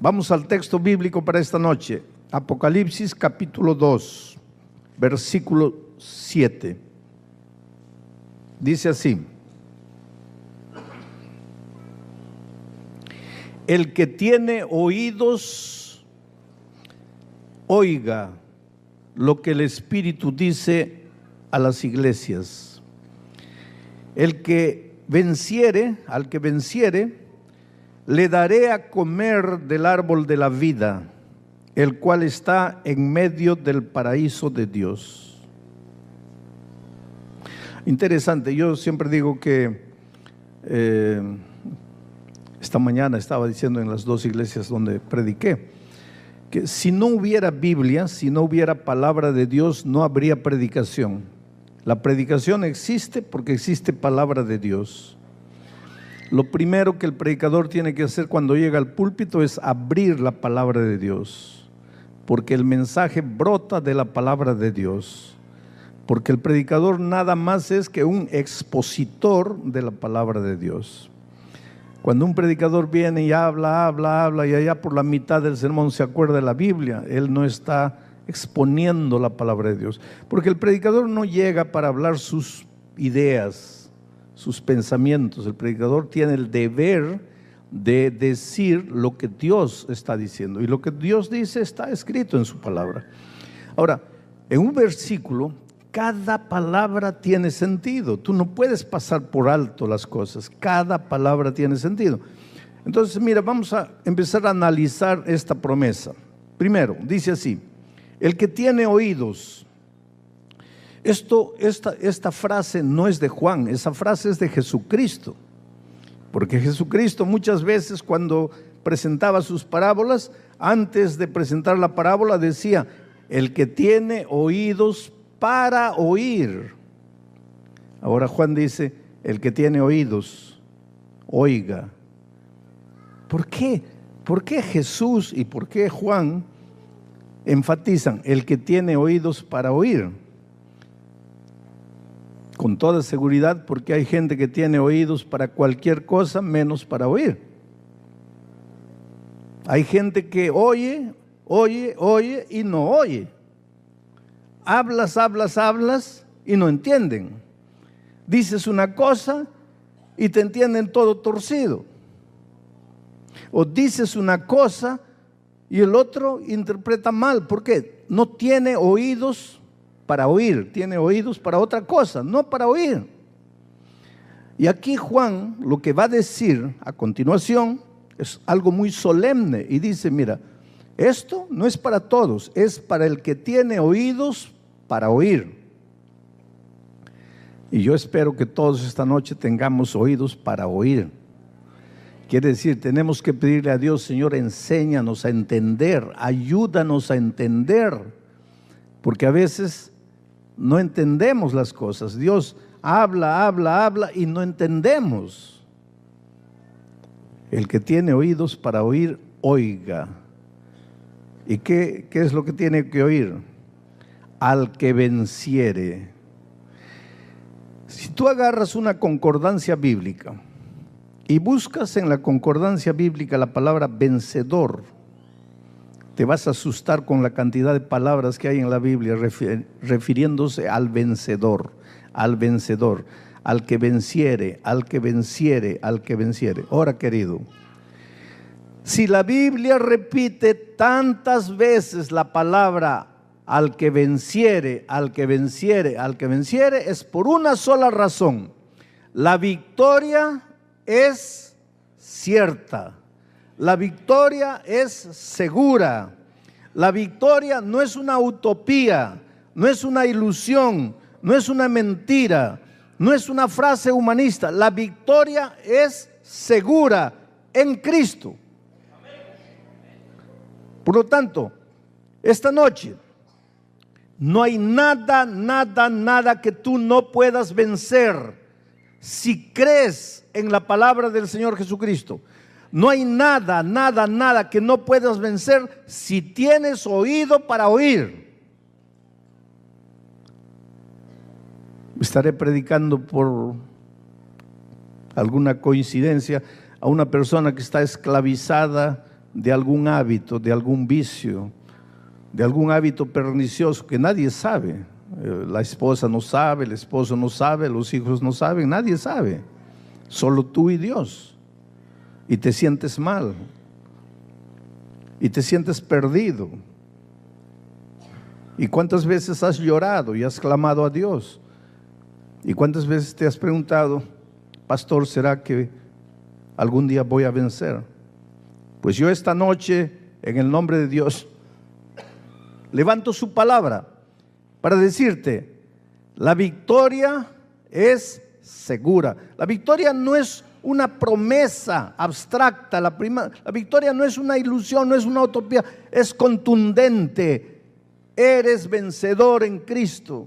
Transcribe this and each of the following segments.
Vamos al texto bíblico para esta noche. Apocalipsis capítulo 2, versículo 7. Dice así: el que tiene oídos, oiga lo que el Espíritu dice a las iglesias. El que venciere, al que venciere, le daré a comer del árbol de la vida, el cual está en medio del paraíso de Dios. Interesante, yo siempre digo que esta mañana estaba diciendo en las dos iglesias donde prediqué, que si no hubiera Biblia, si no hubiera palabra de Dios, no habría predicación. La predicación existe porque existe palabra de Dios. Lo primero que el predicador tiene que hacer cuando llega al púlpito es abrir la palabra de Dios, porque el mensaje brota de la palabra de Dios, porque el predicador nada más es que un expositor de la palabra de Dios. Cuando un predicador viene y habla y allá por la mitad del sermón se acuerda de la Biblia, él no está exponiendo la palabra de Dios, porque el predicador no llega para hablar sus ideas, sus pensamientos. El predicador tiene el deber de decir lo que Dios está diciendo, y lo que Dios dice está escrito en su palabra. Ahora, en un versículo, cada palabra tiene sentido. Tú no puedes pasar por alto las cosas, cada palabra tiene sentido. Entonces, mira, vamos a empezar a analizar esta promesa. Primero, dice así: el que tiene oídos. Esta frase no es de Juan, esa frase es de Jesucristo, porque Jesucristo muchas veces cuando presentaba sus parábolas, antes de presentar la parábola decía: el que tiene oídos para oír. Ahora Juan dice: el que tiene oídos, oiga. ¿Por qué? ¿Por qué Jesús y por qué Juan enfatizan el que tiene oídos para oír? Con toda seguridad, porque hay gente que tiene oídos para cualquier cosa menos para oír. Hay gente que oye y no oye. Hablas y no entienden. Dices una cosa y te entienden todo torcido. O dices una cosa y el otro interpreta mal. ¿Por qué? No tiene oídos para oír, tiene oídos para otra cosa, no para oír. Y aquí Juan lo que va a decir a continuación es algo muy solemne y dice: mira, esto no es para todos, es para el que tiene oídos para oír. Y yo espero que todos esta noche tengamos oídos para oír. Quiere decir, tenemos que pedirle a Dios: Señor, enséñanos a entender, ayúdanos a entender, porque a veces no entendemos las cosas. Dios habla y no entendemos. El que tiene oídos para oír, oiga. ¿Y qué es lo que tiene que oír? Al que venciere. Si tú agarras una concordancia bíblica y buscas en la concordancia bíblica la palabra vencedor, te vas a asustar con la cantidad de palabras que hay en la Biblia refiriéndose al vencedor, al que venciere, al que venciere, al que venciere. Ahora, querido, si la Biblia repite tantas veces la palabra al que venciere, al que venciere, al que venciere, es por una sola razón: la victoria es cierta. La victoria es segura. La victoria no es una utopía, no es una ilusión, no es una mentira, no es una frase humanista. La victoria es segura en Cristo. Por lo tanto, esta noche no hay nada que tú no puedas vencer si crees en la palabra del Señor Jesucristo. No hay nada que no puedas vencer si tienes oído para oír. Estaré predicando por alguna coincidencia a una persona que está esclavizada de algún hábito, de algún vicio, de algún hábito pernicioso que nadie sabe. La esposa no sabe, el esposo no sabe, los hijos no saben, nadie sabe. Solo tú y Dios. Y te sientes mal. Y te sientes perdido. ¿Y cuántas veces has llorado y has clamado a Dios? ¿Y cuántas veces te has preguntado, pastor, ¿será que algún día voy a vencer? Pues yo esta noche, en el nombre de Dios, levanto su palabra para decirte, la victoria es segura. La victoria no es una promesa abstracta, la victoria no es una ilusión, no es una utopía, es contundente. Eres vencedor en Cristo.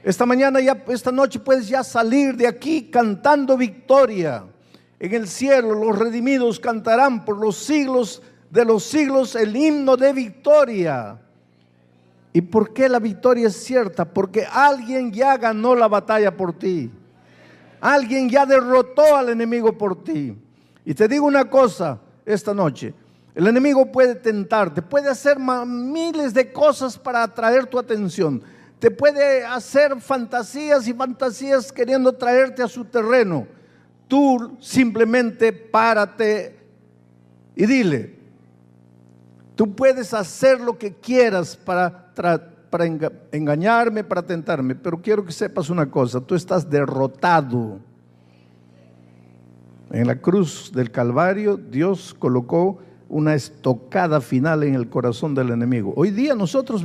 Esta mañana, esta noche puedes ya salir de aquí cantando victoria. En el cielo los redimidos cantarán por los siglos de los siglos el himno de victoria. ¿Y por qué la victoria es cierta? Porque alguien ya ganó la batalla por ti. Alguien ya derrotó al enemigo por ti. Y te digo una cosa esta noche. El enemigo puede tentarte, puede hacer miles de cosas para atraer tu atención. Te puede hacer fantasías y fantasías queriendo traerte a su terreno. Tú simplemente párate y dile, tú puedes hacer lo que quieras para engañarme, para tentarme, pero quiero que sepas una cosa, tú estás derrotado. En la cruz del Calvario, Dios colocó una estocada final en el corazón del enemigo. Hoy día nosotros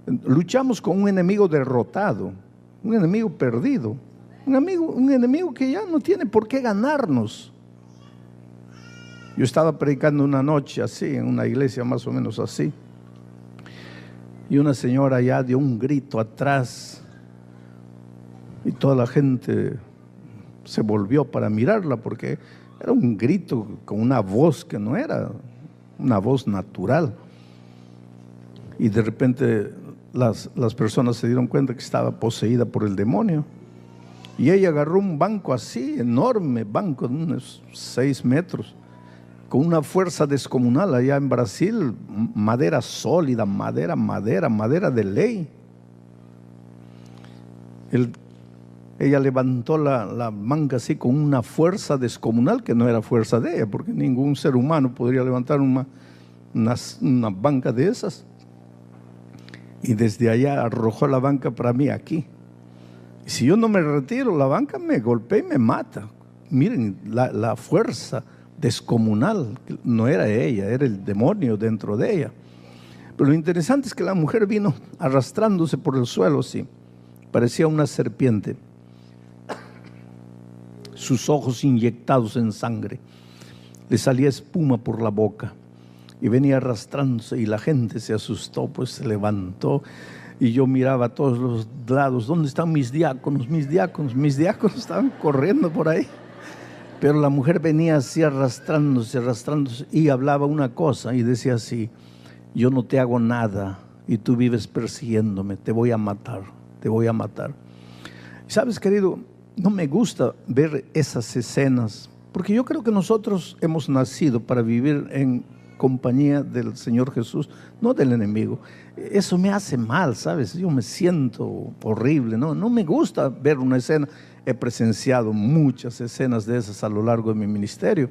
luchamos con un enemigo derrotado, un enemigo perdido, un enemigo que ya no tiene por qué ganarnos. Yo estaba predicando una noche así, en una iglesia más o menos así, y una señora ya dio un grito atrás, y toda la gente se volvió para mirarla, porque era un grito con una voz que no era una voz natural. Y de repente las personas se dieron cuenta que estaba poseída por el demonio. Y ella agarró un banco así, enorme banco, de unos 6 metros, con una fuerza descomunal. Allá en Brasil, madera sólida, madera de ley. Ella levantó la manga así con una fuerza descomunal que no era fuerza de ella, porque ningún ser humano podría levantar una banca de esas. Y desde allá arrojó la banca para mí aquí. Y si yo no me retiro, la banca me golpea y me mata. Miren, la fuerza descomunal, no era ella, era el demonio dentro de ella. Pero lo interesante es que la mujer vino arrastrándose por el suelo así, parecía una serpiente. Sus ojos inyectados en sangre, le salía espuma por la boca y venía arrastrándose, y la gente se asustó, pues se levantó, y yo miraba a todos los lados, ¿dónde están mis diáconos? Mis diáconos estaban corriendo por ahí, pero la mujer venía así arrastrándose, y hablaba una cosa y decía así, yo no te hago nada y tú vives persiguiéndome, te voy a matar. ¿Sabes, querido? No me gusta ver esas escenas, porque yo creo que nosotros hemos nacido para vivir en compañía del Señor Jesús, no del enemigo. Eso me hace mal, ¿sabes? Yo me siento horrible, no me gusta ver una escena. He presenciado muchas escenas de esas a lo largo de mi ministerio.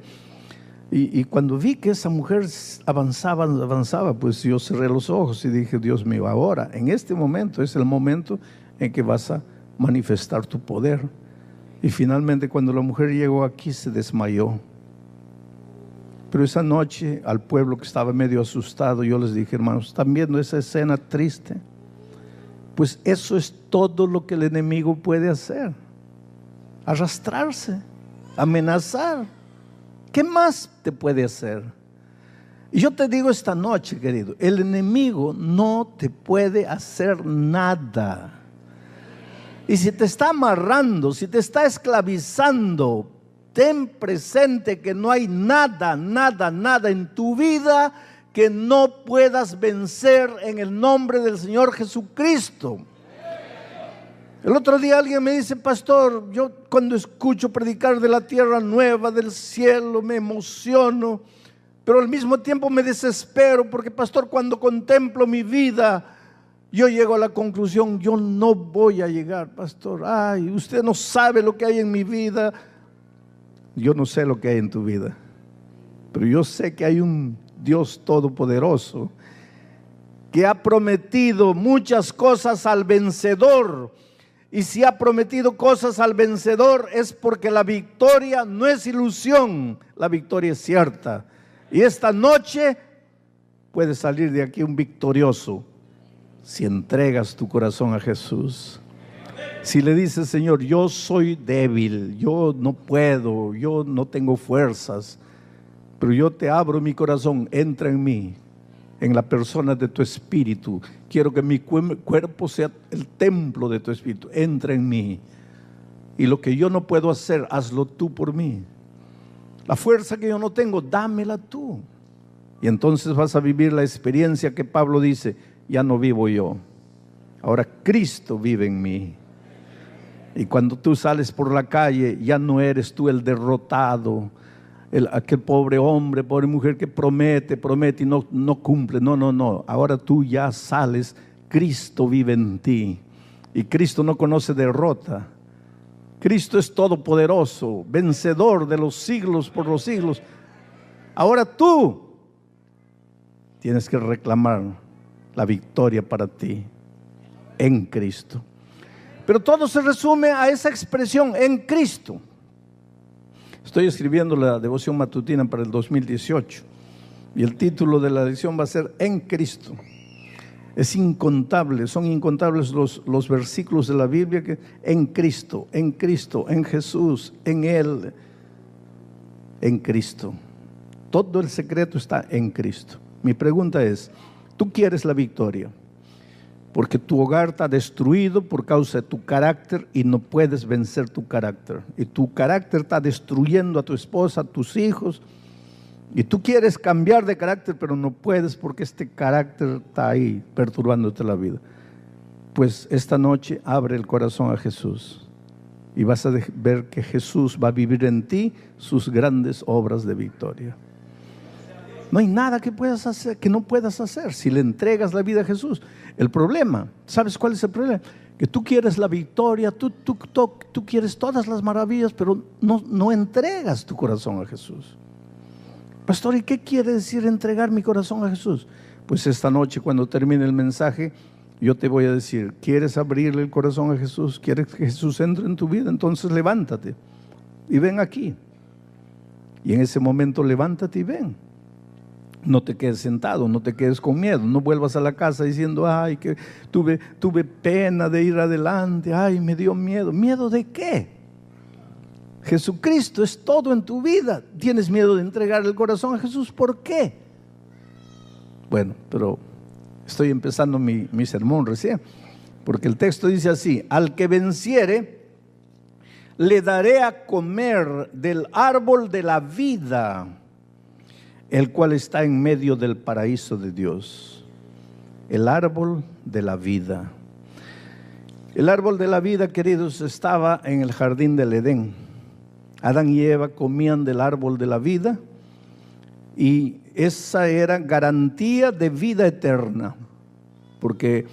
Y cuando vi que esa mujer avanzaba, pues yo cerré los ojos y dije, Dios mío, ahora, en este momento, es el momento en que vas a manifestar tu poder. Y finalmente, cuando la mujer llegó aquí, se desmayó. Pero esa noche, al pueblo que estaba medio asustado, yo les dije, hermanos, ¿están viendo esa escena triste? Pues eso es todo lo que el enemigo puede hacer. Arrastrarse, amenazar. ¿Qué más te puede hacer? Y yo te digo esta noche, querido, el enemigo no te puede hacer nada. Y si te está amarrando, si te está esclavizando, ten presente que no hay nada en tu vida que no puedas vencer en el nombre del Señor Jesucristo. El otro día alguien me dice, pastor, yo cuando escucho predicar de la tierra nueva, del cielo, me emociono. Pero al mismo tiempo me desespero porque, pastor, cuando contemplo mi vida, yo llego a la conclusión, yo no voy a llegar, pastor. Ay, usted no sabe lo que hay en mi vida. Yo no sé lo que hay en tu vida, pero yo sé que hay un Dios todopoderoso que ha prometido muchas cosas al vencedor. Y si ha prometido cosas al vencedor es porque la victoria no es ilusión, la victoria es cierta. Y esta noche puedes salir de aquí un victorioso si entregas tu corazón a Jesús. Si le dices, Señor, yo soy débil, yo no puedo, yo no tengo fuerzas, pero yo te abro mi corazón, entra en mí, en la persona de tu espíritu. Quiero que mi cuerpo sea el templo de tu espíritu, entra en mí. Y lo que yo no puedo hacer, hazlo tú por mí. La fuerza que yo no tengo, dámela tú. Y entonces vas a vivir la experiencia que Pablo dice, ya no vivo yo, ahora Cristo vive en mí. Y cuando tú sales por la calle, ya no eres tú el derrotado, aquel pobre hombre, pobre mujer que promete y no cumple. No. Ahora tú ya sales, Cristo vive en ti. Y Cristo no conoce derrota. Cristo es todopoderoso, vencedor de los siglos por los siglos. Ahora tú tienes que reclamar la victoria para ti en Cristo. Pero todo se resume a esa expresión, en Cristo. Estoy escribiendo la devoción matutina para el 2018 y el título de la lección va a ser En Cristo. Es incontable, son incontables los versículos de la Biblia que en Cristo, en Jesús, en Él, en Cristo. Todo el secreto está en Cristo. Mi pregunta es, ¿tú quieres la victoria? Porque tu hogar está destruido por causa de tu carácter y no puedes vencer tu carácter. Y tu carácter está destruyendo a tu esposa, a tus hijos. Y tú quieres cambiar de carácter, pero no puedes porque este carácter está ahí perturbándote la vida. Pues esta noche abre el corazón a Jesús y vas a ver que Jesús va a vivir en ti sus grandes obras de victoria. No hay nada que puedas hacer, que no puedas hacer si le entregas la vida a Jesús. El problema, ¿sabes cuál es el problema? Que tú quieres la victoria, tú quieres todas las maravillas, pero no entregas tu corazón a Jesús. Pastor, ¿y qué quiere decir entregar mi corazón a Jesús? Pues esta noche, cuando termine el mensaje, yo te voy a decir, ¿quieres abrirle el corazón a Jesús? ¿Quieres que Jesús entre en tu vida? Entonces levántate y ven aquí. Y en ese momento levántate y ven. No te quedes sentado, no te quedes con miedo, no vuelvas a la casa diciendo, ay, que tuve pena de ir adelante, ay, me dio miedo. ¿Miedo de qué? Jesucristo es todo en tu vida. ¿Tienes miedo de entregar el corazón a Jesús? ¿Por qué? Bueno, pero estoy empezando mi sermón recién, porque el texto dice así, al que venciere, le daré a comer del árbol de la vida, el cual está en medio del paraíso de Dios. El árbol de la vida. El árbol de la vida, queridos, estaba en el jardín del Edén. Adán y Eva comían del árbol de la vida y esa era garantía de vida eterna, porque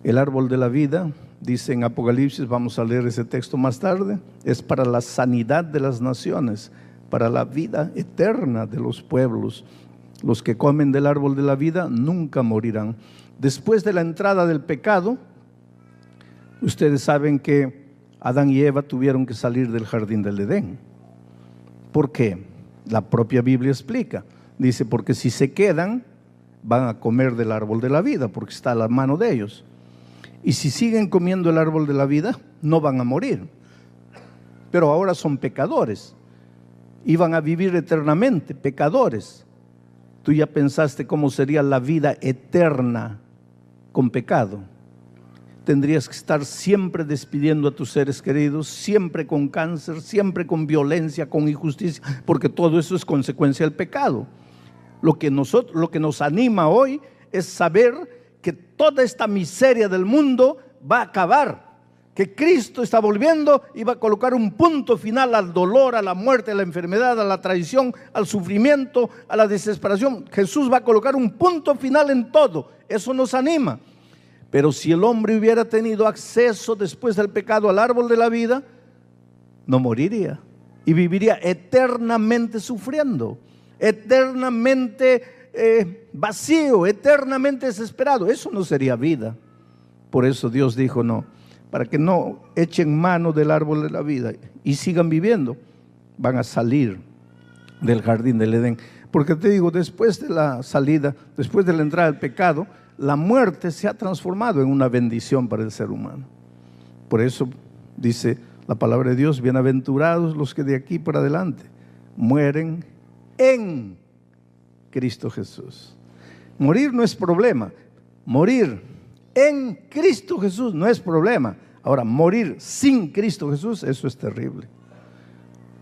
el árbol de la vida, dice en Apocalipsis, vamos a leer ese texto más tarde, es para la sanidad de las naciones, para la vida eterna de los pueblos. Los que comen del árbol de la vida nunca morirán. Después de la entrada del pecado, ustedes saben que Adán y Eva tuvieron que salir del jardín del Edén. ¿Por qué? La propia Biblia explica. Dice, porque si se quedan, van a comer del árbol de la vida, porque está a la mano de ellos. Y si siguen comiendo el árbol de la vida, no van a morir. Pero ahora son pecadores. Iban a vivir eternamente, pecadores. ¿Tú ya pensaste cómo sería la vida eterna con pecado? Tendrías que estar siempre despidiendo a tus seres queridos, siempre con cáncer, siempre con violencia, con injusticia, porque todo eso es consecuencia del pecado. Lo que nos anima hoy es saber que toda esta miseria del mundo va a acabar, que Cristo está volviendo y va a colocar un punto final al dolor, a la muerte, a la enfermedad, a la traición, al sufrimiento, a la desesperación. Jesús va a colocar un punto final en todo. Eso nos anima. Pero si el hombre hubiera tenido acceso después del pecado al árbol de la vida, no moriría y viviría eternamente sufriendo, eternamente vacío, eternamente desesperado. Eso no sería vida. Por eso Dios dijo no, para que no echen mano del árbol de la vida y sigan viviendo, van a salir del jardín del Edén. Porque te digo, después de la salida, después de la entrada del pecado, la muerte se ha transformado en una bendición para el ser humano. Por eso dice la palabra de Dios: bienaventurados los que de aquí para adelante mueren en Cristo Jesús. Morir no es problema. Morir en Cristo Jesús no es problema. Ahora, morir sin Cristo Jesús, eso es terrible.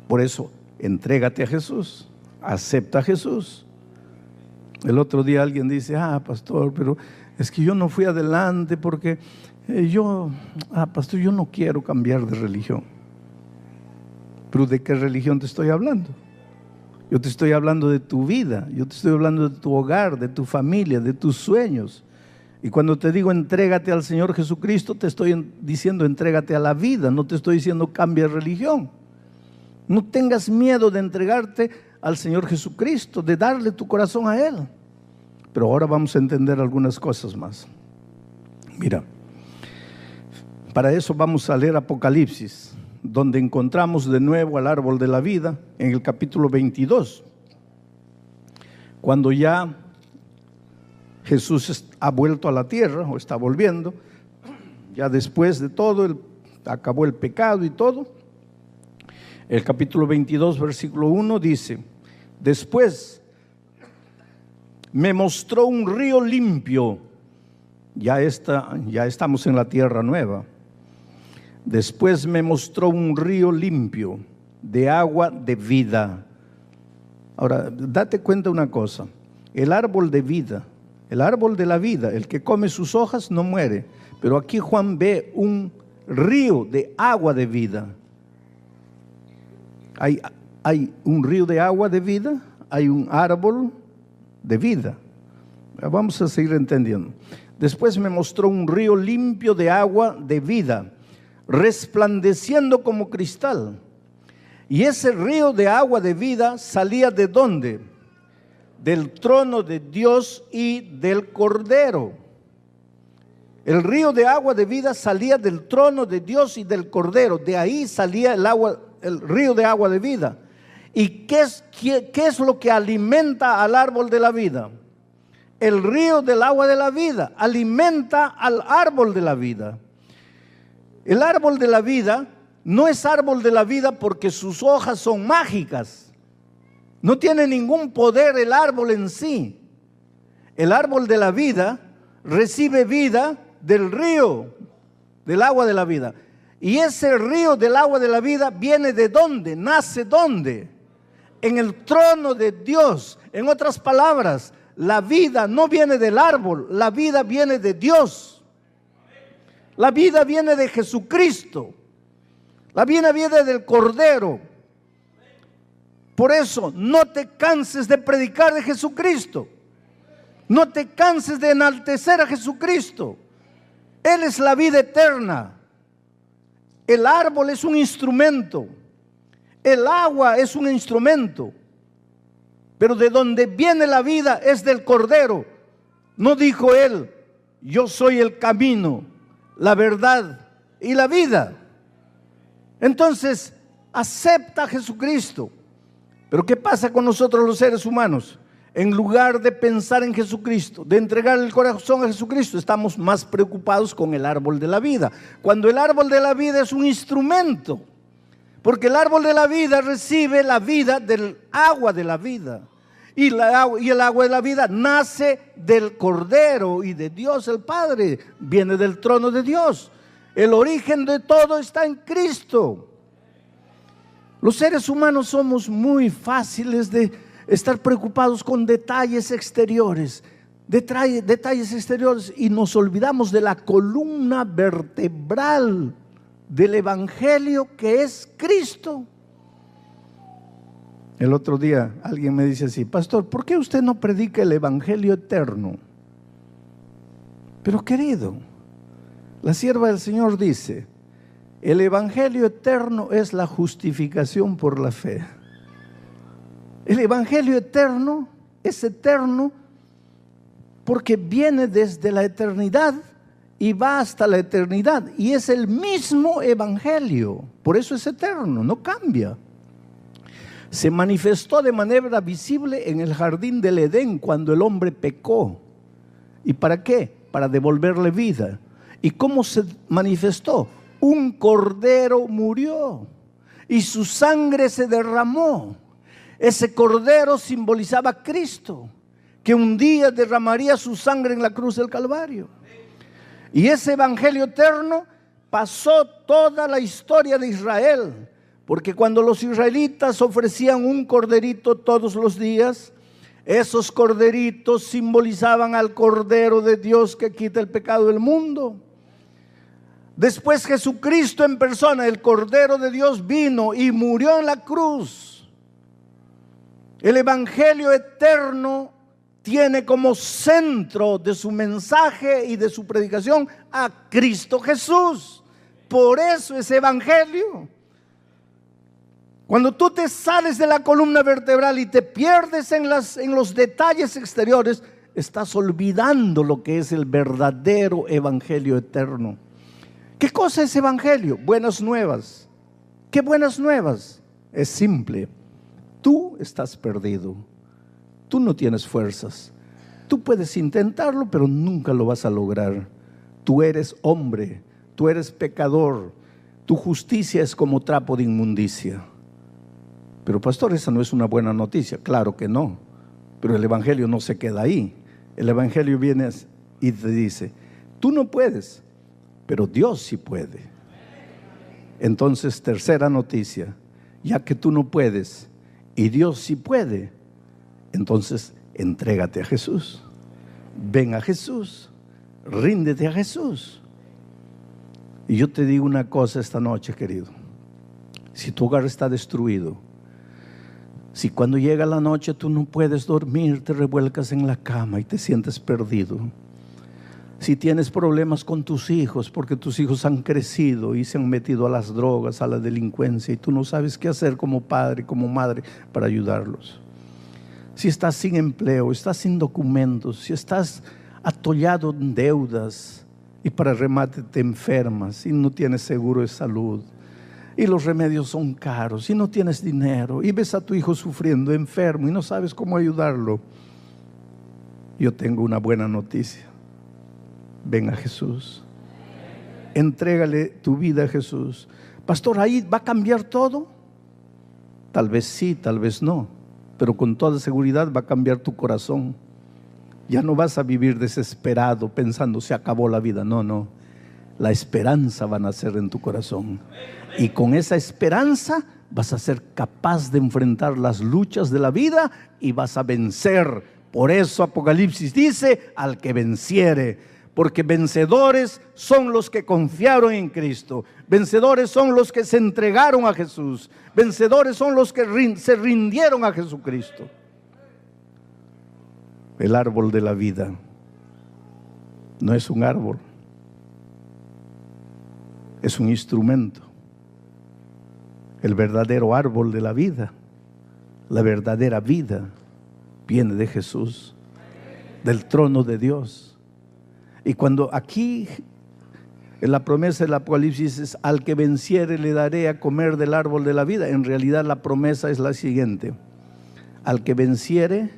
Por eso, entrégate a Jesús, acepta a Jesús. El otro día alguien dice: pastor, pero es que yo no fui adelante porque pastor, yo no quiero cambiar de religión. ¿Pero de qué religión te estoy hablando? Yo te estoy hablando de tu vida, yo te estoy hablando de tu hogar, de tu familia, de tus sueños. Y cuando te digo entrégate al Señor Jesucristo, te estoy diciendo entrégate a la vida, no te estoy diciendo cambia de religión. No tengas miedo de entregarte al Señor Jesucristo, de darle tu corazón a Él. Pero ahora vamos a entender algunas cosas más. Mira, para eso vamos a leer Apocalipsis, donde encontramos de nuevo al árbol de la vida en el capítulo 22, cuando ya Jesús ha vuelto a la tierra, o está volviendo, ya después de todo, acabó el pecado y todo. El capítulo 22, versículo 1 dice: después me mostró un río limpio. Ya estamos en la tierra nueva. Después me mostró un río limpio de agua de vida. Ahora, date cuenta una cosa: el árbol de vida, el árbol de la vida, el que come sus hojas no muere. Pero aquí Juan ve un río de agua de vida. Hay un río de agua de vida, hay un árbol de vida. Vamos a seguir entendiendo. Después me mostró un río limpio de agua de vida, resplandeciendo como cristal. Y ese río de agua de vida salía ¿de dónde? Del trono de Dios y del Cordero. El río de agua de vida salía del trono de Dios y del Cordero. De ahí salía el río de agua de vida. ¿Y qué es lo que alimenta al árbol de la vida? El río del agua de la vida alimenta al árbol de la vida. El árbol de la vida no es árbol de la vida porque sus hojas son mágicas. No tiene ningún poder el árbol en sí. El árbol de la vida recibe vida del río del agua de la vida. Y ese río del agua de la vida viene ¿de dónde? ¿Nace dónde? En el trono de Dios. En otras palabras, la vida no viene del árbol, la vida viene de Dios. La vida viene de Jesucristo. La vida viene del Cordero. Por eso, no te canses de predicar de Jesucristo. No te canses de enaltecer a Jesucristo. Él es la vida eterna. El árbol es un instrumento. El agua es un instrumento. Pero de donde viene la vida es del Cordero. No dijo Él: yo soy el camino, la verdad y la vida. Entonces, acepta a Jesucristo. Pero ¿qué pasa con nosotros los seres humanos? En lugar de pensar en Jesucristo, de entregar el corazón a Jesucristo, estamos más preocupados con el árbol de la vida. Cuando el árbol de la vida es un instrumento. Porque el árbol de la vida recibe la vida del agua de la vida. Y el agua de la vida nace del Cordero y de Dios el Padre. Viene del trono de Dios. El origen de todo está en Cristo. Los seres humanos somos muy fáciles de estar preocupados con detalles exteriores. Detalles exteriores, y nos olvidamos de la columna vertebral del evangelio que es Cristo. El otro día alguien me dice así: pastor, ¿por qué usted no predica el evangelio eterno? Pero querido, la sierva del Señor dice: el evangelio eterno es la justificación por la fe. El evangelio eterno es eterno porque viene desde la eternidad y va hasta la eternidad, y es el mismo evangelio. Por eso es eterno, no cambia. Se manifestó de manera visible en el jardín del Edén cuando el hombre pecó. ¿Y para qué? Para devolverle vida. ¿Y cómo se manifestó? Un cordero murió y su sangre se derramó. Ese cordero simbolizaba a Cristo, que un día derramaría su sangre en la cruz del Calvario. Y ese evangelio eterno pasó toda la historia de Israel, porque cuando los israelitas ofrecían un corderito todos los días, esos corderitos simbolizaban al Cordero de Dios que quita el pecado del mundo. Después Jesucristo en persona, el Cordero de Dios, vino y murió en la cruz. El evangelio eterno tiene como centro de su mensaje y de su predicación a Cristo Jesús. Por eso ese evangelio. Cuando tú te sales de la columna vertebral y te pierdes en los detalles exteriores, estás olvidando lo que es el verdadero evangelio eterno. ¿Qué cosa es evangelio? Buenas nuevas. ¿Qué buenas nuevas? Es simple. Tú estás perdido. Tú no tienes fuerzas. Tú puedes intentarlo, pero nunca lo vas a lograr. Tú eres hombre, tú eres pecador. Tu justicia es como trapo de inmundicia. Pero pastor, esa no es una buena noticia. Claro que no. Pero el evangelio no se queda ahí. El evangelio viene y te dice: tú no puedes, pero Dios sí puede. Entonces, tercera noticia: ya que tú no puedes y Dios sí puede, entonces entrégate a Jesús. Ven a Jesús, ríndete a Jesús. Y yo te digo una cosa esta noche, querido: si tu hogar está destruido, si cuando llega la noche tú no puedes dormir, te revuelcas en la cama y te sientes perdido, si tienes problemas con tus hijos porque tus hijos han crecido y se han metido a las drogas, a la delincuencia, y tú no sabes qué hacer como padre, como madre para ayudarlos, si estás sin empleo, estás sin documentos, si estás atollado en deudas y para remate te enfermas y no tienes seguro de salud y los remedios son caros y no tienes dinero y ves a tu hijo sufriendo, enfermo y no sabes cómo ayudarlo, yo tengo una buena noticia: ven a Jesús, entrégale tu vida a Jesús. Pastor, ¿ahí va a cambiar todo? Tal vez sí, tal vez no, pero con toda seguridad va a cambiar tu corazón. Ya no vas a vivir desesperado pensando se acabó la vida. No, no, la esperanza va a nacer en tu corazón, y con esa esperanza vas a ser capaz de enfrentar las luchas de la vida y vas a vencer. Por eso Apocalipsis dice: al que venciere. Porque vencedores son los que confiaron en Cristo. Vencedores son los que se entregaron a Jesús. Vencedores son los que se rindieron a Jesucristo. El árbol de la vida no es un árbol, es un instrumento. El verdadero árbol de la vida, la verdadera vida, viene de Jesús, del trono de Dios. Y cuando aquí en la promesa del Apocalipsis es: al que venciere le daré a comer del árbol de la vida, en realidad la promesa es la siguiente: al que venciere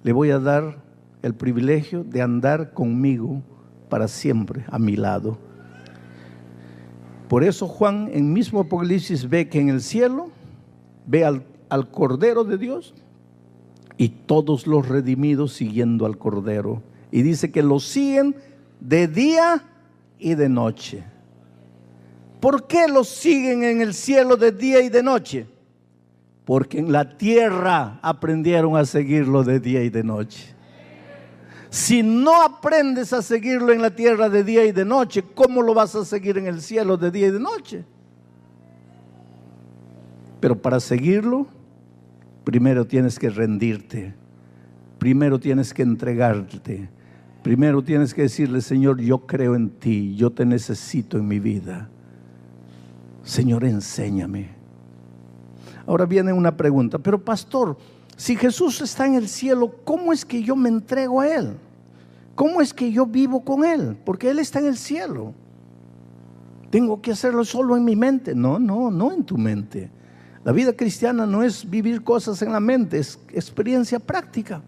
le voy a dar el privilegio de andar conmigo para siempre a mi lado. Por eso Juan en mismo Apocalipsis ve que en el cielo ve al Cordero de Dios y todos los redimidos siguiendo al Cordero. Y dice que los siguen de día y de noche. ¿Por qué los siguen en el cielo de día y de noche? Porque en la tierra aprendieron a seguirlo de día y de noche. Si no aprendes a seguirlo en la tierra de día y de noche, ¿cómo lo vas a seguir en el cielo de día y de noche? Pero para seguirlo, primero tienes que rendirte, primero tienes que entregarte, primero tienes que decirle: Señor, yo creo en ti, yo te necesito en mi vida. Señor, enséñame. Ahora viene una pregunta: pero pastor, si Jesús está en el cielo, ¿cómo es que yo me entrego a Él? ¿Cómo es que yo vivo con Él? Porque Él está en el cielo. ¿Tengo que hacerlo solo en mi mente? No en tu mente. La vida cristiana no es vivir cosas en la mente, es experiencia práctica.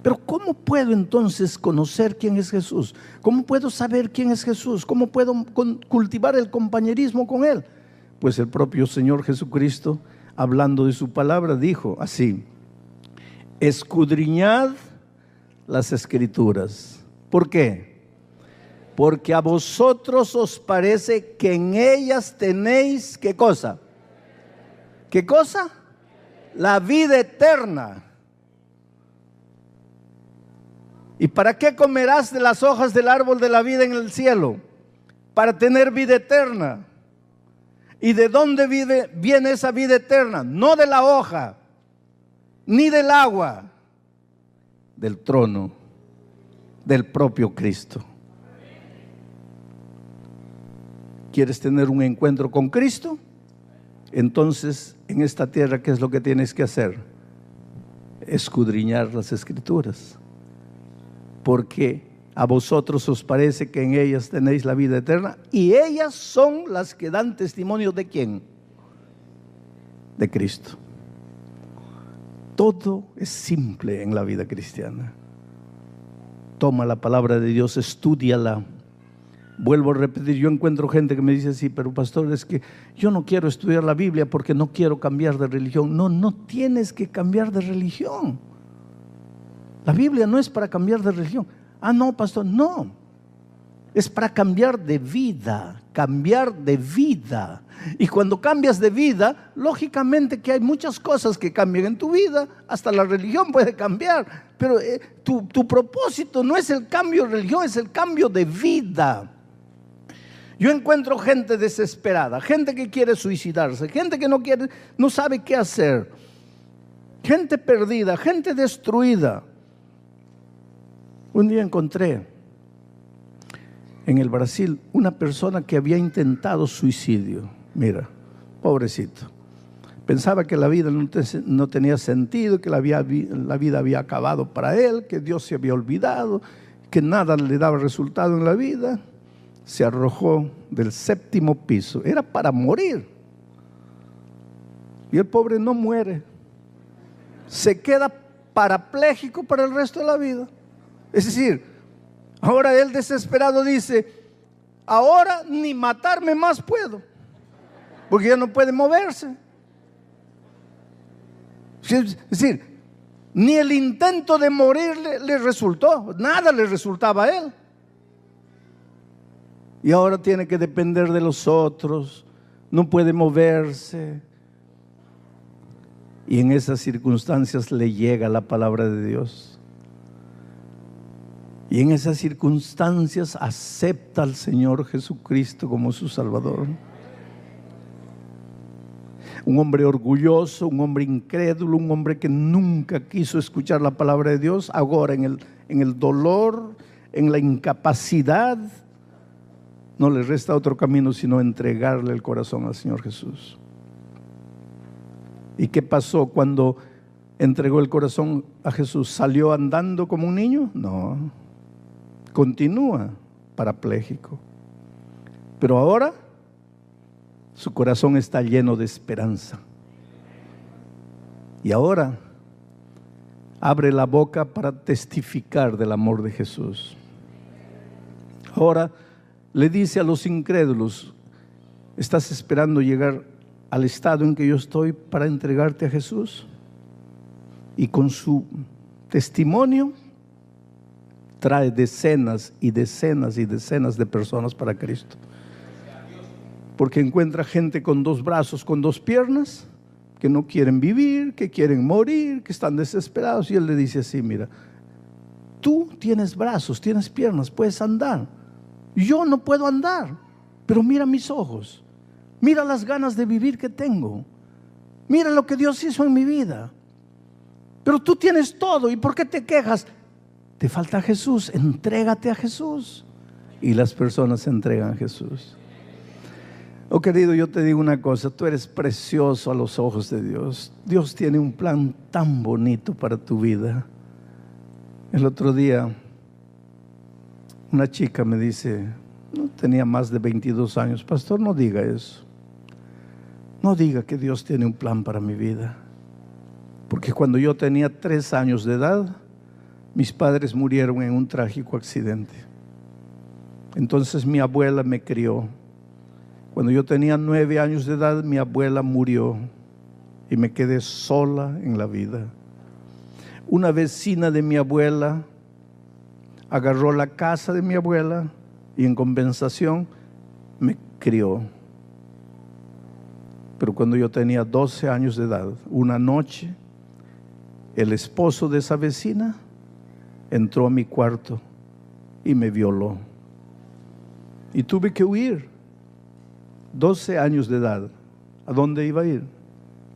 Pero ¿cómo puedo entonces conocer quién es Jesús? ¿Cómo puedo saber quién es Jesús? ¿Cómo puedo cultivar el compañerismo con Él? Pues el propio Señor Jesucristo, hablando de su palabra, dijo así: escudriñad las Escrituras. ¿Por qué? Porque a vosotros os parece que en ellas tenéis, ¿qué cosa? ¿Qué cosa? La vida eterna. ¿Y para qué comerás de las hojas del árbol de la vida en el cielo? Para tener vida eterna. ¿Y de dónde viene esa vida eterna? No de la hoja, ni del agua, del trono, del propio Cristo. ¿Quieres tener un encuentro con Cristo? Entonces, en esta tierra, ¿qué es lo que tienes que hacer? Escudriñar las Escrituras. Porque a vosotros os parece que en ellas tenéis la vida eterna, y ellas son las que dan testimonio ¿de quién? De Cristo. Todo es simple en la vida cristiana. Toma la palabra de Dios, estúdiala. Vuelvo a repetir, yo encuentro gente que me dice: sí, pero pastor, es que yo no quiero estudiar la Biblia porque no quiero cambiar de religión. No tienes que cambiar de religión. La Biblia no es para cambiar de religión. Ah, no, pastor, no. Es para cambiar de vida, cambiar de vida. Y cuando cambias de vida, lógicamente que hay muchas cosas que cambian en tu vida, hasta la religión puede cambiar. Pero tu propósito no es el cambio de religión, es el cambio de vida. Yo encuentro gente desesperada, gente que quiere suicidarse, gente que no sabe qué hacer, gente perdida, gente destruida. Un día encontré en el Brasil una persona que había intentado suicidio. Mira, pobrecito. Pensaba que la vida no tenía sentido, que la vida había acabado para él, que Dios se había olvidado, que nada le daba resultado en la vida. Se arrojó del 7º piso. Era para morir. Y el pobre no muere. Se queda parapléjico para el resto de la vida. Es decir, ahora él desesperado dice: ahora ni matarme más puedo, porque ya no puede moverse. Es decir, ni el intento de morir le resultó, nada le resultaba a él. Y ahora tiene que depender de los otros, no puede moverse. Y en esas circunstancias le llega la palabra de Dios. Y en esas circunstancias acepta al Señor Jesucristo como su Salvador. Un hombre orgulloso, un hombre incrédulo, un hombre que nunca quiso escuchar la palabra de Dios, ahora en el dolor, en la incapacidad, no le resta otro camino sino entregarle el corazón al Señor Jesús. ¿Y qué pasó cuando entregó el corazón a Jesús? ¿Salió andando como un niño? No, continúa parapléjico. Pero ahora su corazón está lleno de esperanza. Y ahora abre la boca para testificar del amor de Jesús. Ahora le dice a los incrédulos: ¿estás esperando llegar al estado en que yo estoy para entregarte a Jesús? Y con su testimonio trae decenas y decenas y decenas de personas para Cristo. Porque encuentra gente con 2 brazos, con 2 piernas, que no quieren vivir, que quieren morir, que están desesperados. Y él le dice así: mira, Tú tienes brazos, tienes piernas, puedes andar. Yo no puedo andar, pero mira mis ojos. Mira las ganas de vivir que tengo. Mira lo que Dios hizo en mi vida. Pero tú tienes todo, ¿y por qué te quejas? Te falta Jesús, entrégate a Jesús. Y las personas se entregan a Jesús. Oh querido, yo te digo una cosa, tú eres precioso a los ojos de Dios. Dios tiene un plan tan bonito para tu vida. El otro día, una chica me dice, no tenía más de 22 años, pastor, no diga eso. No diga que Dios tiene un plan para mi vida. Porque cuando yo tenía 3 años de edad, mis padres murieron en un trágico accidente. Entonces mi abuela me crió. Cuando yo tenía 9 años de edad, mi abuela murió y me quedé sola en la vida. Una vecina de mi abuela agarró la casa de mi abuela y en compensación me crió. Pero cuando yo tenía 12 años de edad, una noche, el esposo de esa vecina entró a mi cuarto y me violó. Y tuve que huir. 12 años de edad. ¿A dónde iba a ir?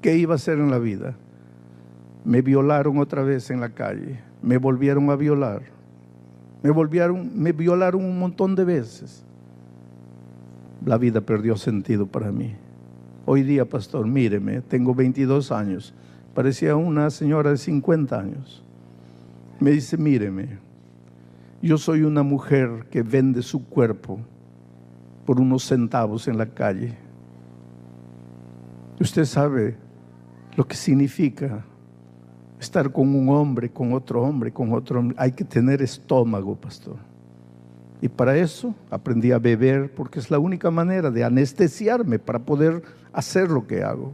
¿Qué iba a hacer en la vida? Me violaron otra vez en la calle. Me volvieron a violar. Me violaron un montón de veces. La vida perdió sentido para mí. Hoy día, pastor, míreme, tengo 22 años. Parecía una señora de 50 años. Me dice, míreme, yo soy una mujer que vende su cuerpo por unos centavos en la calle. Usted sabe lo que significa estar con un hombre, con otro hombre, con otro hombre. Hay que tener estómago, pastor. Y para eso aprendí a beber, porque es la única manera de anestesiarme para poder hacer lo que hago.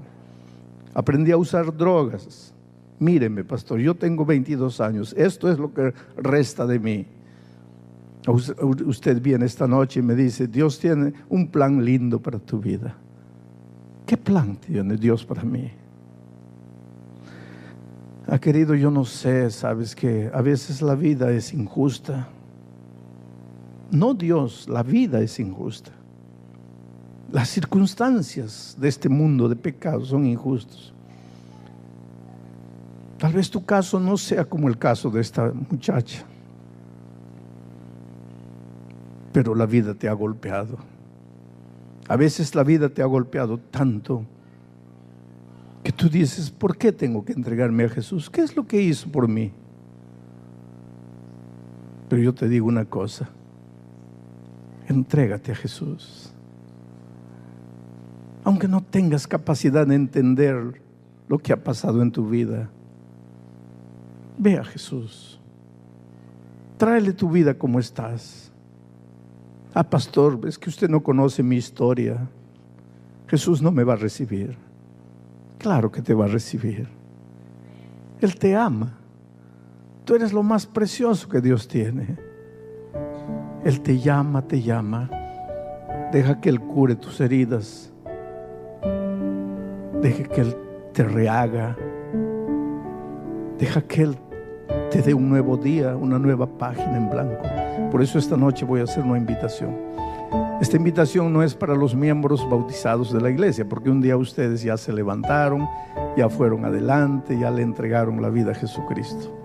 Aprendí a usar drogas. Míreme, pastor, yo tengo 22 años. Esto es lo que resta de mí. Usted viene esta noche y me dice, Dios tiene un plan lindo para tu vida. ¿Qué plan tiene Dios para mí? Querido, yo no sé, sabes que a veces la vida es injusta. No Dios, la vida es injusta. Las circunstancias de este mundo de pecado son injustos. Tal vez tu caso no sea como el caso de esta muchacha, pero la vida te ha golpeado. A veces la vida te ha golpeado tanto que tú dices, ¿por qué tengo que entregarme a Jesús? ¿Qué es lo que hizo por mí? Pero yo te digo una cosa, entrégate a Jesús. Aunque no tengas capacidad de entender lo que ha pasado en tu vida, ve a Jesús. Tráele tu vida como estás. Pastor, es que usted no conoce mi historia. Jesús no me va a recibir. Claro que te va a recibir. Él te ama. Tú eres lo más precioso que Dios tiene. Él te llama, te llama. Deja que Él cure tus heridas. Deja que Él te rehaga. Deja que Él te dé un nuevo día, una nueva página en blanco. Por eso esta noche voy a hacer una invitación. Esta invitación no es para los miembros bautizados de la iglesia, porque un día ustedes ya se levantaron, ya fueron adelante, ya le entregaron la vida a Jesucristo.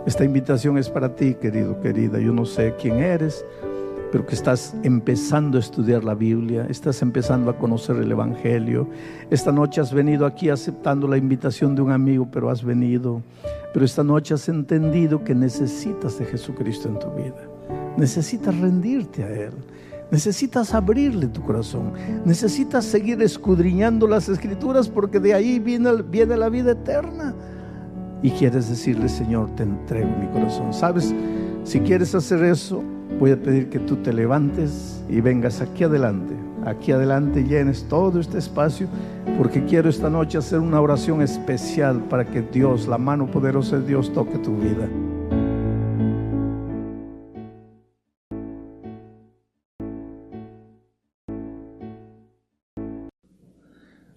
Esta invitación es para ti, querido, querida. Yo no sé quién eres, pero que estás empezando a estudiar la Biblia, estás empezando a conocer el Evangelio. Esta noche has venido aquí aceptando la invitación de un amigo, pero has venido. Pero esta noche has entendido que necesitas de Jesucristo en tu vida. Necesitas rendirte a Él. Necesitas abrirle tu corazón. Necesitas seguir escudriñando las Escrituras, porque de ahí viene la vida eterna. Y quieres decirle, Señor, te entrego mi corazón. ¿Sabes? Si quieres hacer eso, voy a pedir que tú te levantes y vengas aquí adelante. Aquí adelante, llenes todo este espacio, porque quiero esta noche hacer una oración especial para que Dios, la mano poderosa de Dios, toque tu vida.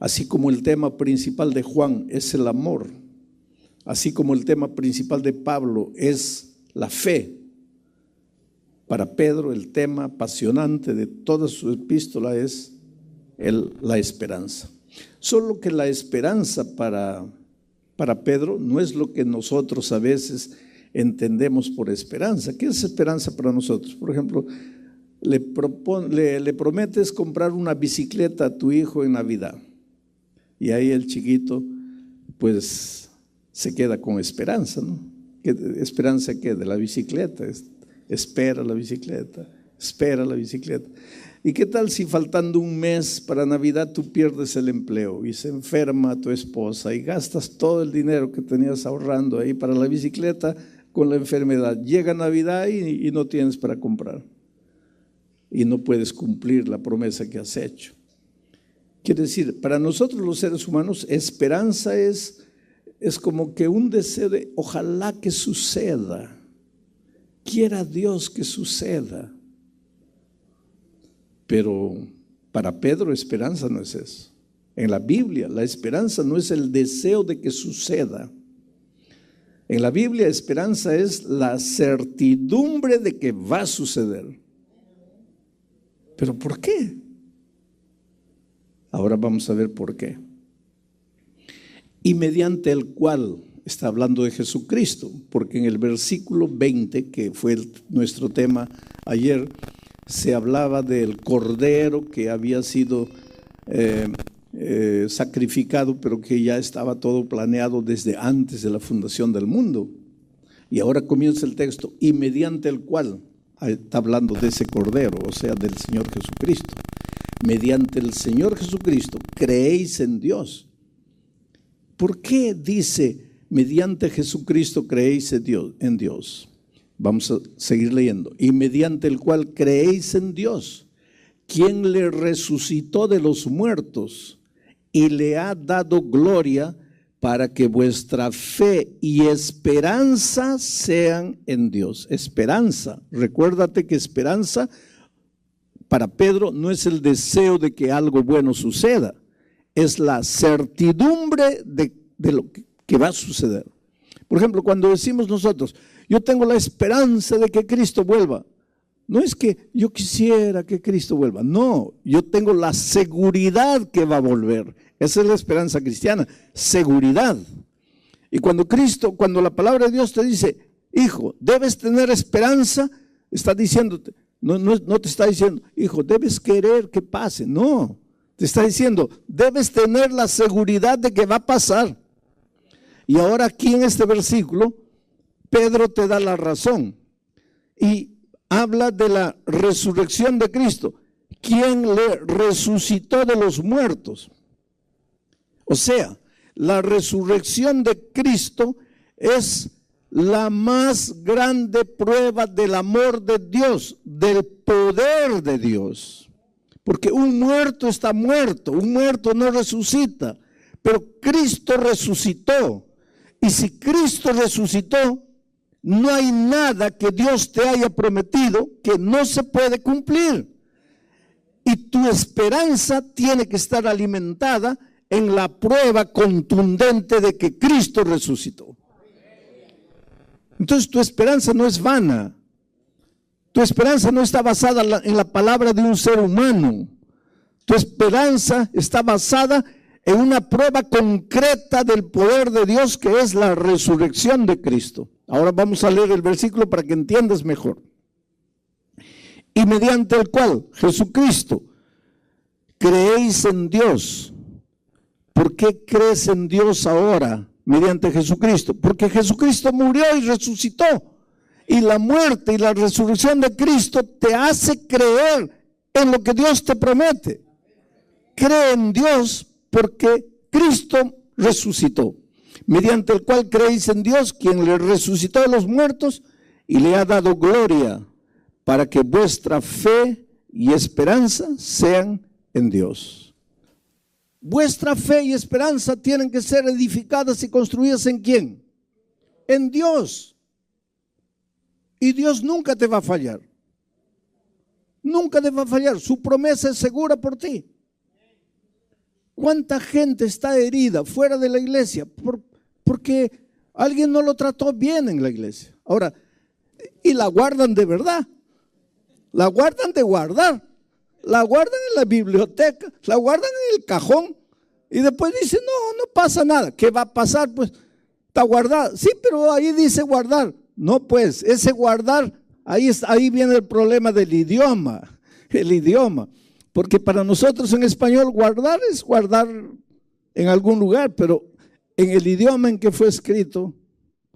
Así como el tema principal de Juan es el amor, así como el tema principal de Pablo es la fe. Para Pedro el tema apasionante de toda su epístola es la esperanza. Solo que la esperanza para Pedro no es lo que nosotros a veces entendemos por esperanza. ¿Qué es esperanza para nosotros? Por ejemplo, le prometes comprar una bicicleta a tu hijo en Navidad y ahí el chiquito pues se queda con esperanza, ¿no? ¿Qué esperanza qué? De la bicicleta. Espera la bicicleta, espera la bicicleta. ¿Y qué tal si faltando un mes para Navidad tú pierdes el empleo y se enferma tu esposa y gastas todo el dinero que tenías ahorrando ahí para la bicicleta con la enfermedad? Llega Navidad y no tienes para comprar y no puedes cumplir la promesa que has hecho. Quiere decir, para nosotros los seres humanos, esperanza es como que un deseo de ojalá que suceda. Quiera Dios que suceda. Pero para Pedro esperanza no es eso. En la Biblia la esperanza no es el deseo de que suceda. En la Biblia esperanza es la certidumbre de que va a suceder. ¿Pero por qué? Ahora vamos a ver por qué. Y mediante el cual, está hablando de Jesucristo, porque en el versículo 20, que fue nuestro tema ayer, se hablaba del cordero que había sido sacrificado, pero que ya estaba todo planeado desde antes de la fundación del mundo. Y ahora comienza el texto, y mediante el cual, está hablando de ese cordero, o sea, del Señor Jesucristo. Mediante el Señor Jesucristo creéis en Dios. ¿Por qué dice mediante Jesucristo creéis en Dios? Vamos a seguir leyendo. Y mediante el cual creéis en Dios, quien le resucitó de los muertos y le ha dado gloria, para que vuestra fe y esperanza sean en Dios. Esperanza, recuérdate que esperanza para Pedro no es el deseo de que algo bueno suceda, es la certidumbre de lo que va a suceder. Por ejemplo, cuando decimos nosotros, yo tengo la esperanza de que Cristo vuelva, no es que yo quisiera que Cristo vuelva, no, yo tengo la seguridad que va a volver. Esa es la esperanza cristiana, seguridad. Y cuando la palabra de Dios te dice, hijo, debes tener esperanza, está diciéndote, no te está diciendo, hijo, debes querer que pase, no, te está diciendo, debes tener la seguridad de que va a pasar. Y ahora aquí en este versículo, Pedro te da la razón y habla de la resurrección de Cristo, quien le resucitó de los muertos. O sea, la resurrección de Cristo es la más grande prueba del amor de Dios, del poder de Dios. Porque un muerto está muerto, un muerto no resucita, pero Cristo resucitó. Y si Cristo resucitó, no hay nada que Dios te haya prometido que no se puede cumplir. Y tu esperanza tiene que estar alimentada en la prueba contundente de que Cristo resucitó. Entonces tu esperanza no es vana. Tu esperanza no está basada en la palabra de un ser humano. Tu esperanza está basada en una prueba concreta del poder de Dios, que es la resurrección de Cristo. Ahora vamos a leer el versículo para que entiendas mejor. Y mediante el cual, Jesucristo, creéis en Dios. ¿Por qué crees en Dios ahora mediante Jesucristo? Porque Jesucristo murió y resucitó. Y la muerte y la resurrección de Cristo te hace creer en lo que Dios te promete. Cree en Dios porque Cristo resucitó. Mediante el cual creéis en Dios, quien le resucitó de los muertos y le ha dado gloria, para que vuestra fe y esperanza sean en Dios. Vuestra fe y esperanza tienen que ser edificadas y construidas ¿en quién? En Dios. Y Dios nunca te va a fallar. Nunca te va a fallar. Su promesa es segura por ti. ¿Cuánta gente está herida fuera de la iglesia? Porque alguien no lo trató bien en la iglesia. Ahora, y la guardan de verdad. La guardan de guardar. La guardan en la biblioteca, la guardan en el cajón y después dicen, no pasa nada. ¿Qué va a pasar? Pues está guardada. Sí, pero ahí dice guardar. No, pues ese guardar, ahí viene el problema del idioma. El idioma. Porque para nosotros en español guardar es guardar en algún lugar, pero en el idioma en que fue escrito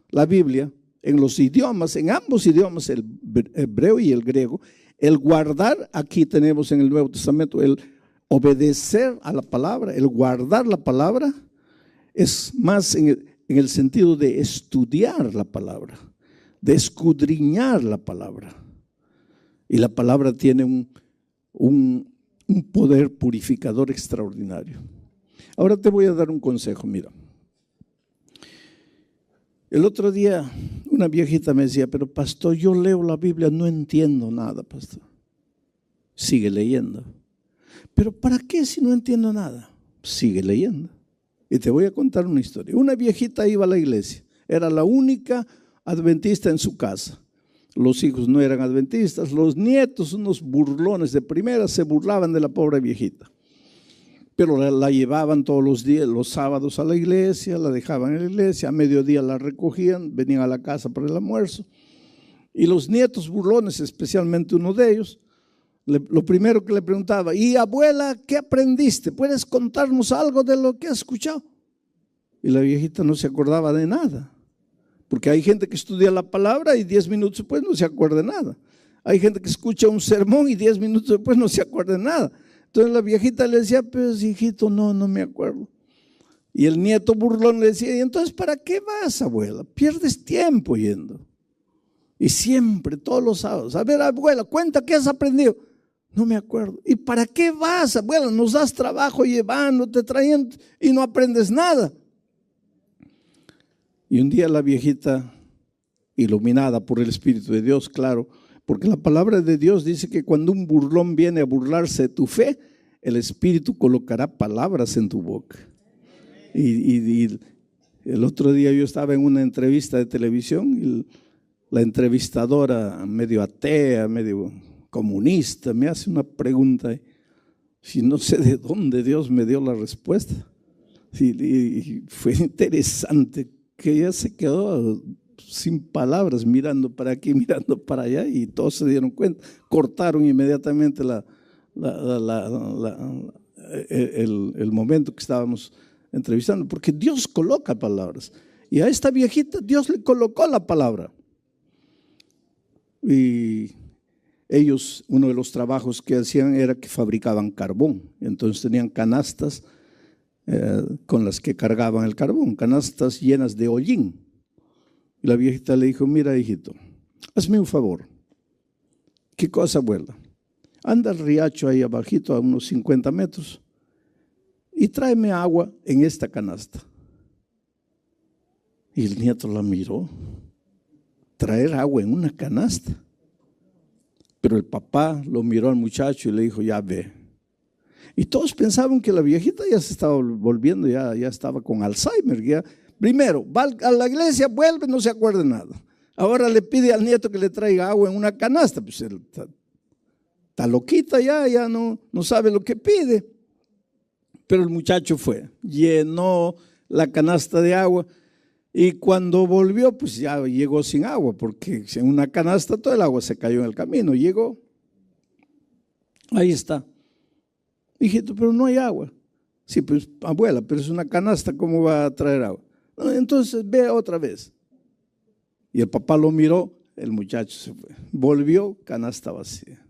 la Biblia, en los idiomas, en ambos idiomas, el hebreo y el griego, el guardar, aquí tenemos en el Nuevo Testamento, el obedecer a la palabra, el guardar la palabra, es más en el sentido de estudiar la palabra, de escudriñar la palabra. Y la palabra tiene un poder purificador extraordinario. Ahora te voy a dar un consejo, mira. El otro día una viejita me decía, pero pastor, yo leo la Biblia, no entiendo nada, pastor. Sigue leyendo. Pero ¿para qué si no entiendo nada? Sigue leyendo. Y te voy a contar una historia. Una viejita iba a la iglesia, era la única adventista en su casa. Los hijos no eran adventistas, los nietos, unos burlones de primera, se burlaban de la pobre viejita. Pero la llevaban todos los días, los sábados a la iglesia, la dejaban en la iglesia, a mediodía la recogían, venían a la casa para el almuerzo. Y los nietos burlones, especialmente uno de ellos, lo primero que le preguntaba, y abuela, ¿qué aprendiste? ¿Puedes contarnos algo de lo que has escuchado? Y la viejita no se acordaba de nada. Porque hay gente que estudia la palabra y 10 minutos después no se acuerda de nada. Hay gente que escucha un sermón y 10 minutos después no se acuerda de nada. Entonces la viejita le decía, pues hijito, no me acuerdo. Y el nieto burlón le decía, ¿y entonces para qué vas, abuela? Pierdes tiempo yendo. Y siempre, todos los sábados, a ver, abuela, cuenta qué has aprendido. No me acuerdo. ¿Y para qué vas, abuela? Nos das trabajo llevándote, trayendo y no aprendes nada. Y un día la viejita, iluminada por el Espíritu de Dios, claro, porque la palabra de Dios dice que cuando un burlón viene a burlarse de tu fe, el Espíritu colocará palabras en tu boca. Y el otro día yo estaba en una entrevista de televisión y la entrevistadora, medio atea, medio comunista, me hace una pregunta y no sé de dónde Dios me dio la respuesta. Y fue interesante que ella se quedó sin palabras, mirando para aquí, mirando para allá, y todos se dieron cuenta. Cortaron inmediatamente el momento que estábamos entrevistando, porque Dios coloca palabras. Y a esta viejita Dios le colocó la palabra. Y ellos, uno de los trabajos que hacían era que fabricaban carbón. Entonces tenían canastas con las que cargaban el carbón, canastas llenas de hollín. Y la viejita le dijo, mira hijito, hazme un favor. ¿Qué cosa, abuela? Anda al riacho ahí abajito a unos 50 metros y tráeme agua en esta canasta. Y el nieto la miró, traer agua en una canasta. Pero el papá lo miró al muchacho y le dijo, ya ve. Y todos pensaban que la viejita ya se estaba volviendo, ya estaba con Alzheimer. Ya. Primero, va a la iglesia, vuelve, no se acuerda de nada. Ahora le pide al nieto que le traiga agua en una canasta. Pues él está loquita ya no sabe lo que pide. Pero el muchacho fue, llenó la canasta de agua y cuando volvió, pues ya llegó sin agua, porque en una canasta todo el agua se cayó en el camino. Llegó, ahí está. Hijito, pero no hay agua. Sí, pues abuela, pero es una canasta, ¿cómo va a traer agua? No, entonces ve otra vez. Y el papá lo miró, el muchacho se fue. Volvió, canasta vacía.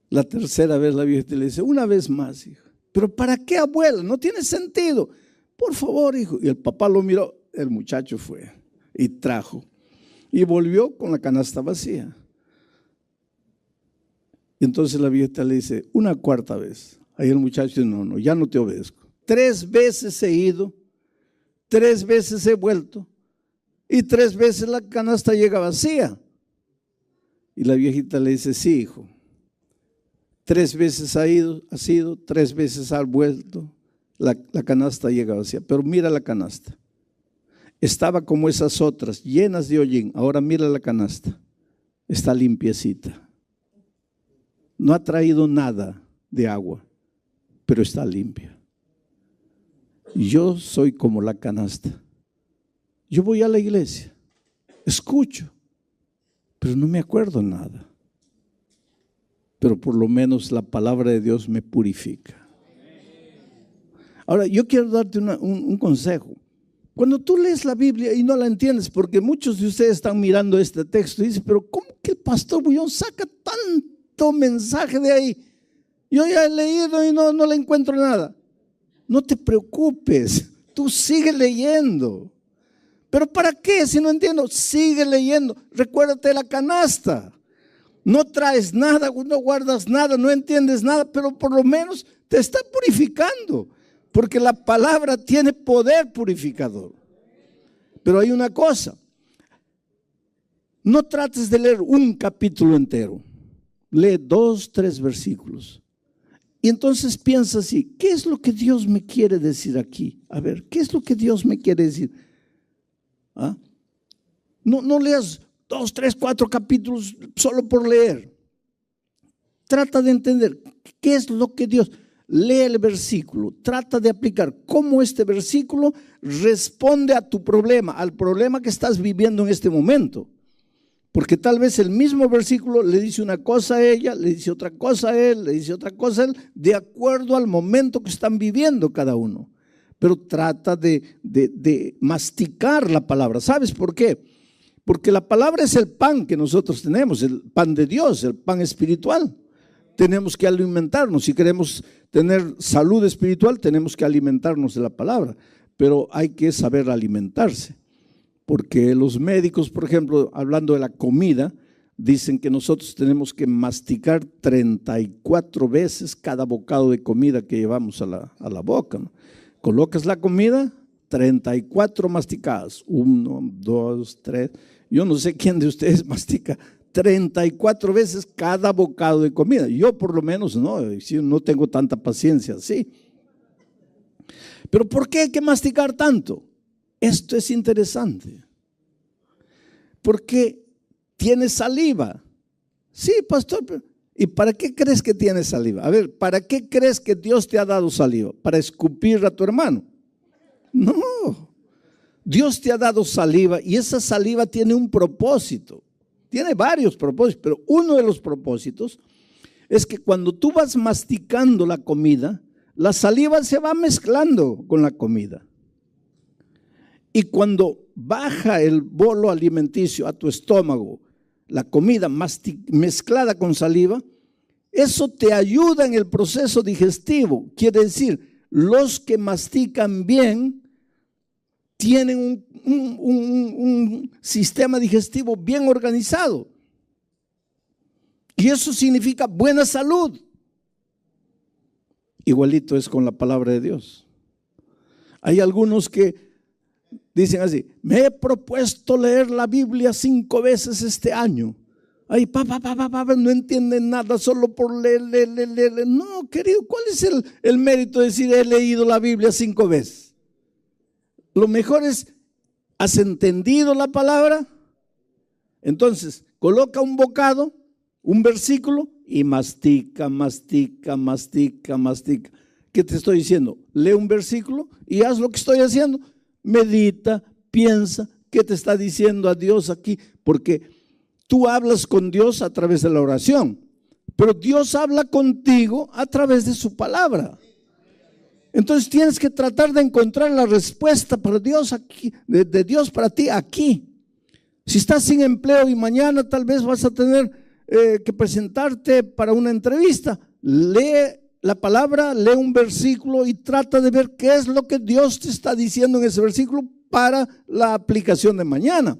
La tercera vez la viejita le dice, una vez más, hijo. ¿Pero para qué, abuela? No tiene sentido. Por favor, hijo. Y el papá lo miró, el muchacho fue y trajo. Y volvió con la canasta vacía. Y entonces la viejita le dice, una cuarta vez. Ahí el muchacho dice, no, ya no te obedezco. 3 veces he ido, 3 veces he vuelto y 3 veces la canasta llega vacía. Y la viejita le dice, sí, hijo. 3 veces has ido, 3 veces has vuelto, la canasta llega vacía. Pero mira la canasta. estaba como esas otras, llenas de hollín. Ahora mira la canasta, está limpiecita. No ha traído nada de agua, pero está limpia. Yo soy como la canasta. Yo voy a la iglesia, escucho, pero no me acuerdo nada. Pero por lo menos la palabra de Dios me purifica. Ahora, yo quiero darte un consejo. Cuando tú lees la Biblia y no la entiendes, porque muchos de ustedes están mirando este texto y dicen, pero ¿cómo que el pastor Bullón saca tanto mensaje de ahí? Yo ya he leído y no le encuentro nada. No te preocupes, tú sigue leyendo. ¿Pero para qué? Si no entiendo, sigue leyendo. Recuérdate de la canasta. No traes nada, no guardas nada, no entiendes nada, pero por lo menos te está purificando. Porque la palabra tiene poder purificador. Pero hay una cosa. No trates de leer un capítulo entero. Lee 2, 3 versículos. Y entonces piensa así, ¿qué es lo que Dios me quiere decir aquí? A ver, ¿qué es lo que Dios me quiere decir? ¿Ah? No leas 2, 3, 4 capítulos solo por leer. Trata de entender qué es lo que Dios... Lee el versículo, trata de aplicar cómo este versículo responde a tu problema, al problema que estás viviendo en este momento. Porque tal vez el mismo versículo le dice una cosa a ella, le dice otra cosa a él, le dice otra cosa a él, de acuerdo al momento que están viviendo cada uno. Pero trata de masticar la palabra. ¿Sabes por qué? Porque la palabra es el pan que nosotros tenemos, el pan de Dios, el pan espiritual. Tenemos que alimentarnos. Si queremos tener salud espiritual, tenemos que alimentarnos de la palabra. Pero hay que saber alimentarse. Porque los médicos, por ejemplo, hablando de la comida, dicen que nosotros tenemos que masticar 34 veces cada bocado de comida que llevamos a la boca, ¿no? Colocas la comida, 34 masticadas. 1, 2, 3. Yo no sé quién de ustedes mastica 34 veces cada bocado de comida. Yo por lo menos no tengo tanta paciencia así. Pero ¿por qué hay que masticar tanto? Esto es interesante. Porque tiene saliva. Sí, pastor, ¿y para qué crees que tiene saliva? A ver, ¿para qué crees que Dios te ha dado saliva? ¿Para escupir a tu hermano? No. Dios te ha dado saliva y esa saliva tiene un propósito. Tiene varios propósitos, pero uno de los propósitos es que cuando tú vas masticando la comida, la saliva se va mezclando con la comida. Y cuando baja el bolo alimenticio a tu estómago, la comida mezclada con saliva, eso te ayuda en el proceso digestivo. Quiere decir, los que mastican bien tienen un sistema digestivo bien organizado. Y eso significa buena salud. Igualito es con la palabra de Dios. Hay algunos que dicen así, me he propuesto leer la Biblia 5 veces este año. Ay, no entienden nada solo por leer. No, querido, ¿cuál es el mérito de decir he leído la Biblia 5 veces? Lo mejor es, ¿has entendido la palabra? Entonces, coloca un bocado, un versículo y mastica. ¿Qué te estoy diciendo? Lee un versículo y haz lo que estoy haciendo. Medita, piensa, ¿qué te está diciendo a Dios aquí? Porque tú hablas con Dios a través de la oración, pero Dios habla contigo a través de su palabra. Entonces tienes que tratar de encontrar la respuesta para Dios aquí, de Dios para ti aquí. Si estás sin empleo y mañana tal vez vas a tener que presentarte para una entrevista, lee la palabra, lee un versículo y trata de ver qué es lo que Dios te está diciendo en ese versículo para la aplicación de mañana.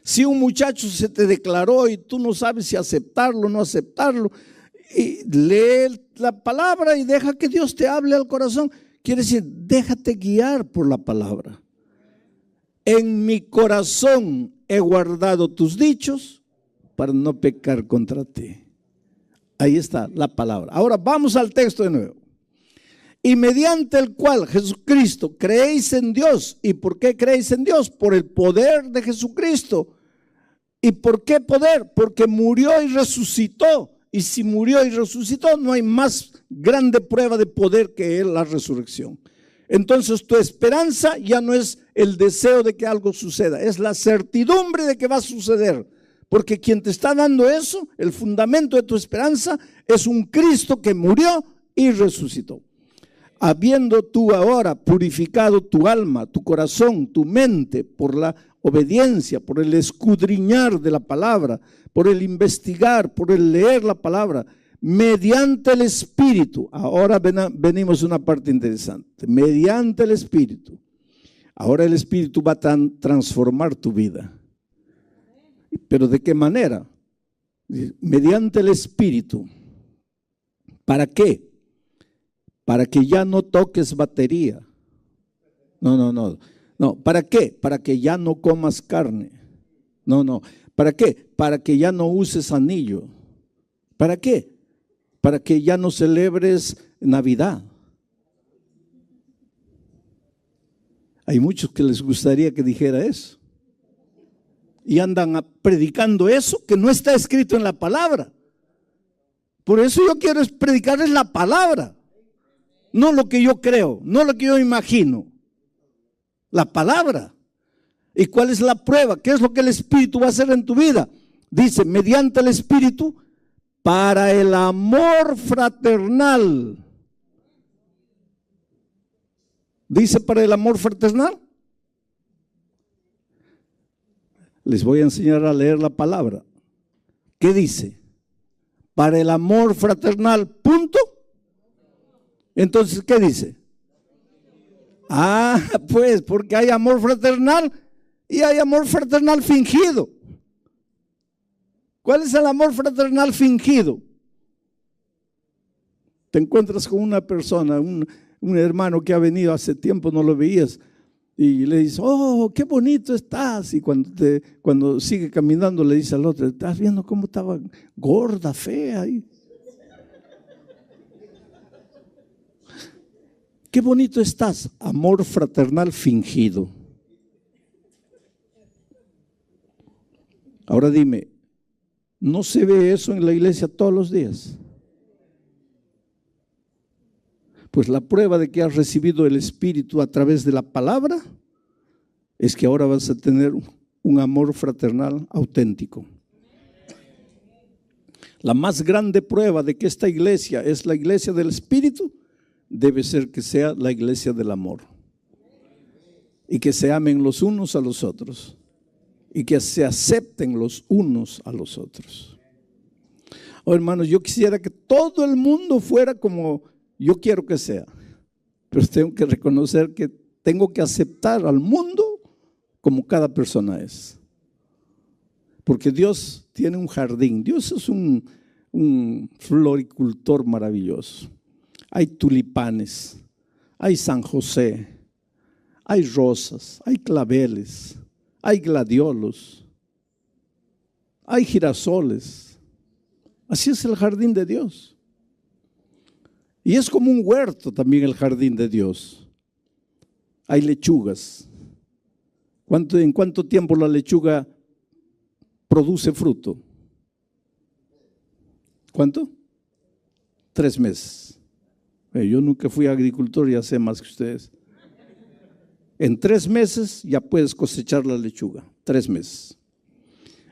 Si un muchacho se te declaró y tú no sabes si aceptarlo o no aceptarlo, y lee la palabra y deja que Dios te hable al corazón. Quiere decir, déjate guiar por la palabra. En mi corazón he guardado tus dichos para no pecar contra ti. Ahí está la palabra. Ahora vamos al texto de nuevo. y mediante el cual, Jesucristo, creéis en Dios. ¿Y por qué creéis en Dios? Por el poder de Jesucristo. ¿Y por qué poder? Porque murió y resucitó. Y si murió y resucitó, no hay más grande prueba de poder que la resurrección. Entonces tu esperanza ya no es el deseo de que algo suceda, es la certidumbre de que va a suceder. Porque quien te está dando eso, el fundamento de tu esperanza, es un Cristo que murió y resucitó. Habiendo tú ahora purificado tu alma, tu corazón, tu mente, por la obediencia, por el escudriñar de la palabra, por el investigar, por el leer la palabra, mediante el Espíritu. Ahora venimos a una parte interesante. Mediante el Espíritu. Ahora el Espíritu va a transformar tu vida. ¿Pero de qué manera? Mediante el Espíritu. ¿Para qué? Para que ya no toques batería. No, ¿para qué? Para que ya no comas carne. No. ¿Para qué? Para que ya no uses anillo. ¿Para qué? Para que ya no celebres Navidad. Hay muchos que les gustaría que dijera eso. Y andan predicando eso que no está escrito en la palabra. Por eso yo quiero predicarles la palabra. No lo que yo creo, no lo que yo imagino. La palabra. ¿Y cuál es la prueba? ¿Qué es lo que el Espíritu va a hacer en tu vida? Dice, mediante el Espíritu, para el amor fraternal. Dice, para el amor fraternal. Les voy a enseñar a leer la palabra. ¿Qué dice? Para el amor fraternal, punto. Entonces, ¿qué dice? Pues porque hay amor fraternal y hay amor fraternal fingido. ¿Cuál es el amor fraternal fingido? Te encuentras con una persona, un hermano que ha venido hace tiempo, no lo veías, y le dices, oh, qué bonito estás. Y cuando sigue caminando le dice al otro, ¿estás viendo cómo estaba gorda, fea? Qué bonito estás. Amor fraternal fingido. Ahora dime, ¿no se ve eso en la iglesia todos los días? Pues la prueba de que has recibido el Espíritu a través de la palabra es que ahora vas a tener un amor fraternal auténtico. La más grande prueba de que esta iglesia es la iglesia del Espíritu debe ser que sea la iglesia del amor. Y que se amen los unos a los otros. Y que se acepten los unos a los otros. Oh, hermanos, yo quisiera que todo el mundo fuera como yo quiero que sea. Pero tengo que reconocer que tengo que aceptar al mundo como cada persona es. Porque Dios tiene un jardín. Dios es un floricultor maravilloso. Hay tulipanes, hay San José, hay rosas, hay claveles, hay gladiolos, hay girasoles. Así es el jardín de Dios. Y es como un huerto también el jardín de Dios. Hay lechugas. ¿En cuánto tiempo la lechuga produce fruto? ¿Cuánto? 3 meses. Yo nunca fui agricultor, ya sé más que ustedes. En 3 meses ya puedes cosechar la lechuga, 3 meses.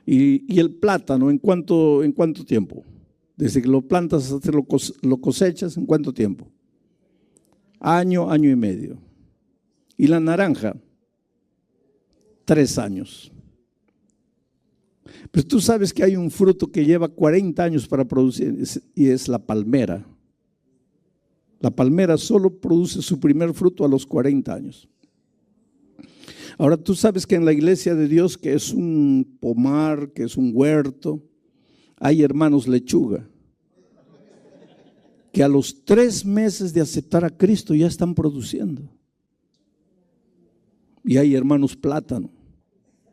Y el plátano, ¿en cuánto tiempo? Desde que lo plantas hasta lo cosechas, ¿en cuánto tiempo? Año, año y medio. Y la naranja, 3 años. Pero tú sabes que hay un fruto que lleva 40 años para producir y es la palmera. La palmera solo produce su primer fruto a los 40 años. Ahora tú sabes que en la iglesia de Dios, que es un pomar, que es un huerto, hay hermanos lechuga, que a los 3 meses de aceptar a Cristo ya están produciendo. Y hay hermanos plátano,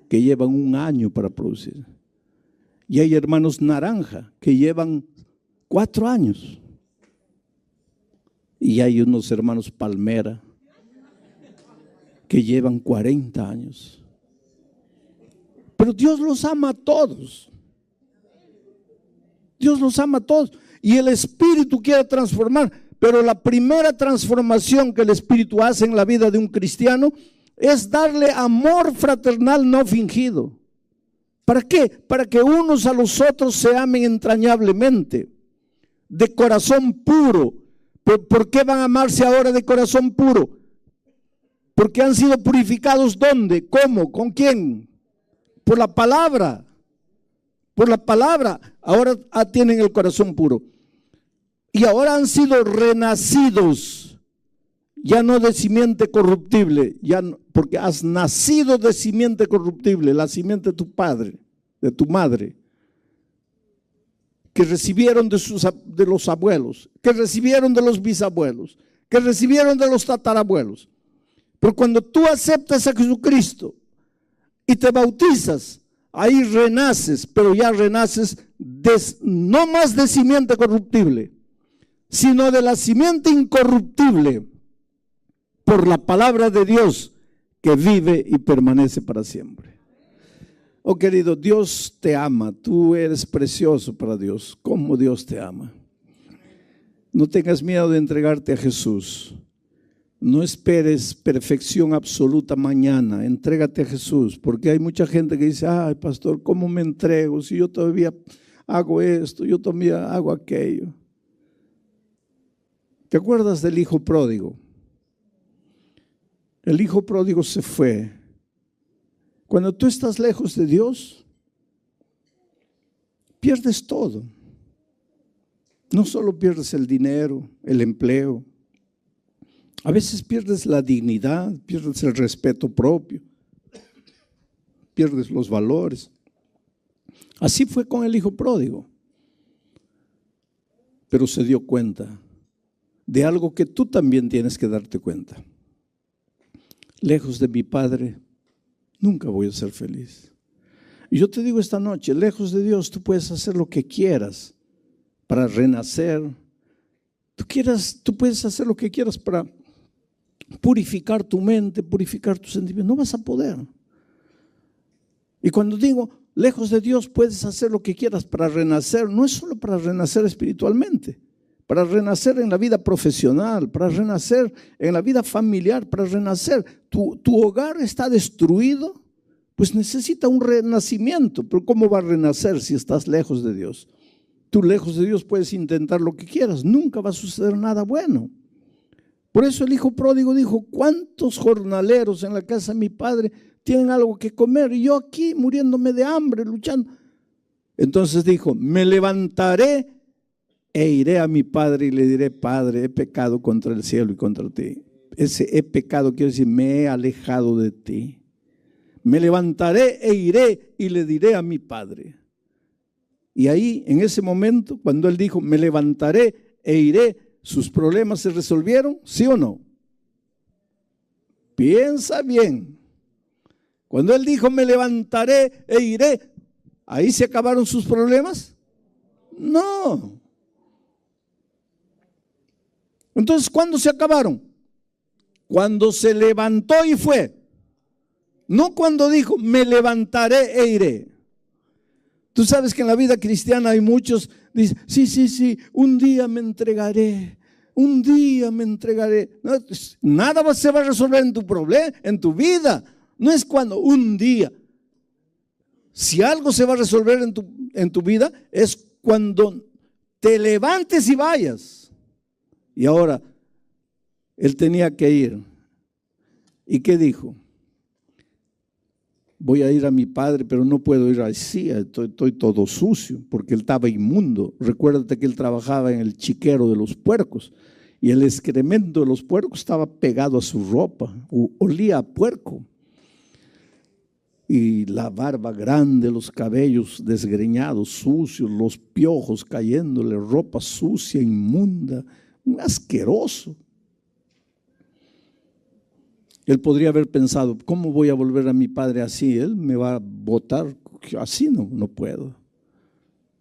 que llevan 1 año para producir. Y hay hermanos naranja, que llevan 4 años. Y hay unos hermanos Palmera que llevan 40 años. Pero Dios los ama a todos. Dios los ama a todos. Y el Espíritu quiere transformar. Pero la primera transformación que el Espíritu hace en la vida de un cristiano es darle amor fraternal no fingido. ¿Para qué? Para que unos a los otros se amen entrañablemente, de corazón puro. ¿Por qué van a amarse ahora de corazón puro? Porque han sido purificados. ¿Dónde? ¿Cómo? ¿Con quién? Por la palabra. Por la palabra. Ahora tienen el corazón puro. Y ahora han sido renacidos. Ya no de simiente corruptible, ya no, porque has nacido de simiente corruptible, la simiente de tu padre, de tu madre, que recibieron de los abuelos, que recibieron de los bisabuelos, que recibieron de los tatarabuelos. Pero cuando tú aceptas a Jesucristo y te bautizas, ahí renaces, pero ya renaces no más de simiente corruptible, sino de la simiente incorruptible, por la palabra de Dios que vive y permanece para siempre. Oh querido, Dios te ama, tú eres precioso para Dios. ¿Cómo Dios te ama? No tengas miedo de entregarte a Jesús. No esperes perfección absoluta mañana, entrégate a Jesús, porque hay mucha gente que dice, ay pastor, ¿cómo me entrego? Si yo todavía hago esto, yo todavía hago aquello. ¿Te acuerdas del hijo pródigo? El hijo pródigo se fue. Cuando tú estás lejos de Dios, pierdes todo. No solo pierdes el dinero, el empleo. A veces pierdes la dignidad, pierdes el respeto propio, pierdes los valores. Así fue con el hijo pródigo. Pero se dio cuenta de algo que tú también tienes que darte cuenta. Lejos de mi Padre, nunca voy a ser feliz. Y yo te digo esta noche, lejos de Dios, tú puedes hacer lo que quieras para renacer. Tú puedes hacer lo que quieras para purificar tu mente, purificar tus sentimientos. No vas a poder. Y cuando digo, lejos de Dios, puedes hacer lo que quieras para renacer, no es solo para renacer espiritualmente, para renacer en la vida profesional, para renacer en la vida familiar, para renacer. Tu hogar está destruido, pues necesita un renacimiento. Pero ¿cómo va a renacer si estás lejos de Dios? Tú lejos de Dios puedes intentar lo que quieras, nunca va a suceder nada bueno. Por eso el hijo pródigo dijo, ¿cuántos jornaleros en la casa de mi padre tienen algo que comer? Y yo aquí muriéndome de hambre, luchando. Entonces dijo, me levantaré e iré a mi padre y le diré, Padre, he pecado contra el cielo y contra ti. Ese he pecado quiere decir, me he alejado de ti. Me levantaré e iré y le diré a mi padre. Y ahí, en ese momento, cuando él dijo, me levantaré e iré, ¿sus problemas se resolvieron? ¿Sí o no? Piensa bien. Cuando él dijo, me levantaré e iré, ¿ahí se acabaron sus problemas? No. Entonces, ¿cuándo se acabaron? Cuando se levantó y fue. No cuando dijo, me levantaré e iré. Tú sabes que en la vida cristiana hay muchos, dicen, sí, un día me entregaré, un día me entregaré. No, nada se va a resolver en tu problema, en tu vida. No es cuando un día. Si algo se va a resolver en tu vida, es cuando te levantes y vayas. Y ahora, él tenía que ir. ¿Y qué dijo? Voy a ir a mi padre, pero no puedo ir así, estoy todo sucio, porque él estaba inmundo. Recuérdate que él trabajaba en el chiquero de los puercos, y el excremento de los puercos estaba pegado a su ropa, olía a puerco. Y la barba grande, los cabellos desgreñados, sucios, los piojos cayéndole, ropa sucia, inmunda, un asqueroso. Él podría haber pensado, ¿cómo voy a volver a mi padre así? Él me va a botar, así no puedo.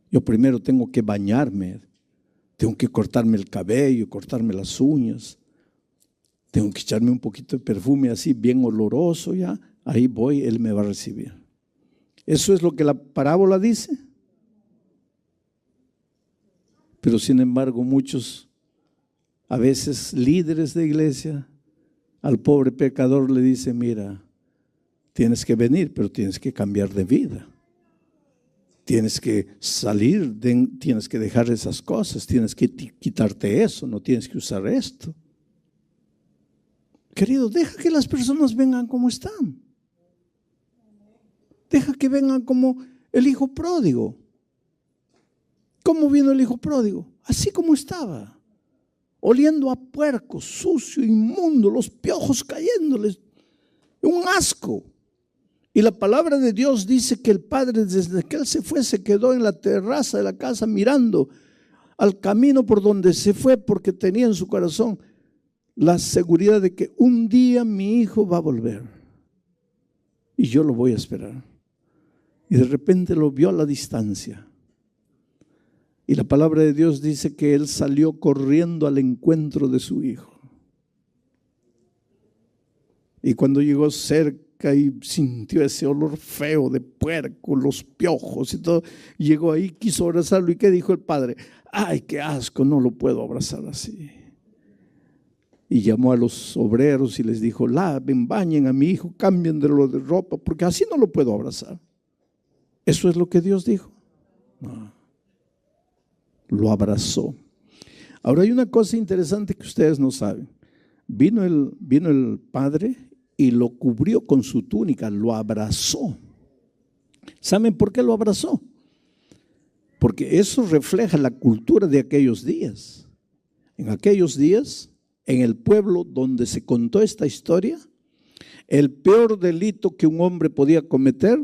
Yo primero tengo que bañarme, Tengo que cortarme el cabello, cortarme las uñas. Tengo que echarme un poquito de perfume así, bien oloroso ya. Ahí voy, Él me va a recibir. Eso es lo que la parábola dice. Pero sin embargo, muchos, a veces líderes de iglesia, al pobre pecador le dicen: mira, tienes que venir, pero tienes que cambiar de vida. Tienes que salir, tienes que dejar esas cosas, tienes que quitarte eso, no tienes que usar esto. Querido, deja que las personas vengan como están. Deja que vengan como el hijo pródigo. ¿Cómo vino el hijo pródigo? Así como estaba, oliendo a puerco, sucio, inmundo, los piojos cayéndoles, un asco. Y la palabra de Dios dice que el padre, desde que él se fue, se quedó en la terraza de la casa mirando al camino por donde se fue, porque tenía en su corazón la seguridad de que un día mi hijo va a volver y yo lo voy a esperar. Y de repente lo vio a la distancia. Y la palabra de Dios dice que él salió corriendo al encuentro de su hijo. Y cuando llegó cerca y sintió ese olor feo de puerco, los piojos y todo, llegó ahí, quiso abrazarlo. ¿Y qué dijo el padre? ¡Ay, qué asco! No lo puedo abrazar así. Y llamó a los obreros y les dijo: laven, bañen a mi hijo, cambien de ropa, porque así no lo puedo abrazar. ¿Eso es lo que Dios dijo? No. Lo abrazó. Ahora hay una cosa interesante que ustedes no saben. Vino el padre y lo cubrió con su túnica, lo abrazó. ¿Saben por qué lo abrazó? Porque eso refleja la cultura de aquellos días. En aquellos días, en el pueblo donde se contó esta historia, el peor delito que un hombre podía cometer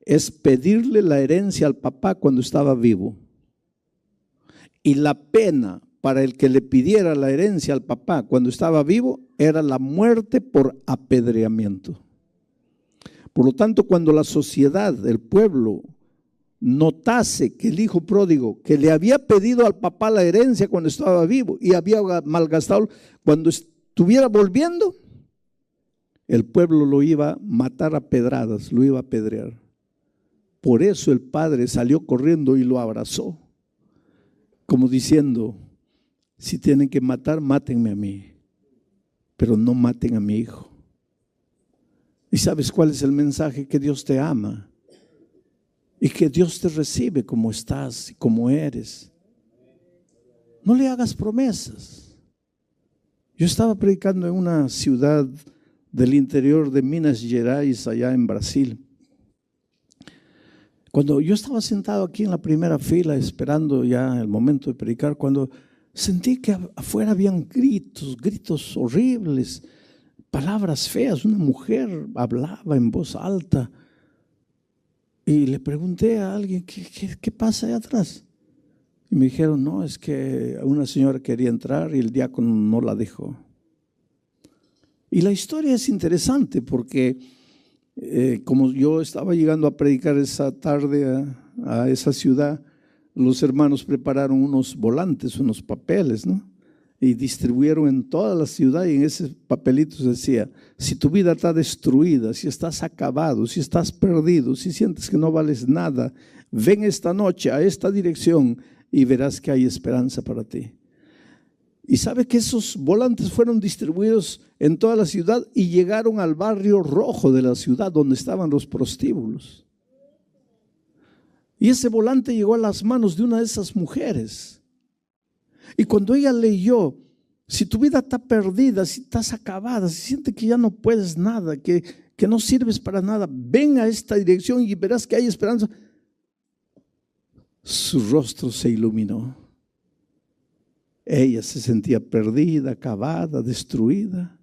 es pedirle la herencia al papá cuando estaba vivo. Y la pena para el que le pidiera la herencia al papá cuando estaba vivo era la muerte por apedreamiento. Por lo tanto, cuando la sociedad, el pueblo, notase que el hijo pródigo, que le había pedido al papá la herencia cuando estaba vivo y había malgastado, cuando estuviera volviendo, el pueblo lo iba a matar a pedradas, lo iba a apedrear. Por eso el padre salió corriendo y lo abrazó, como diciendo: si tienen que matar, mátenme a mí, pero no maten a mi hijo. ¿Y sabes cuál es el mensaje? Que Dios te ama y que Dios te recibe como estás y como eres. No le hagas promesas. Yo estaba predicando en una ciudad del interior de Minas Gerais, allá en Brasil. Cuando yo estaba sentado aquí en la primera fila esperando ya el momento de predicar, cuando sentí que afuera habían gritos horribles, palabras feas. Una mujer hablaba en voz alta y le pregunté a alguien: ¿qué pasa allá atrás? Y me dijeron: no, es que una señora quería entrar y el diácono no la dejó. Y la historia es interesante porque como yo estaba llegando a predicar esa tarde a esa ciudad, los hermanos prepararon unos volantes, unos papeles, ¿no? Y distribuyeron en toda la ciudad, y en esos papelitos decía: si tu vida está destruida, si estás acabado, si estás perdido, si sientes que no vales nada, ven esta noche a esta dirección y verás que hay esperanza para ti. Y sabe que esos volantes fueron distribuidos en toda la ciudad y llegaron al barrio rojo de la ciudad donde estaban los prostíbulos. Y ese volante llegó a las manos de una de esas mujeres. Y cuando ella leyó: si tu vida está perdida, si estás acabada, si sientes que ya no puedes nada, que no sirves para nada, ven a esta dirección y verás que hay esperanza. Su rostro se iluminó. Ella se sentía perdida, acabada, destruida.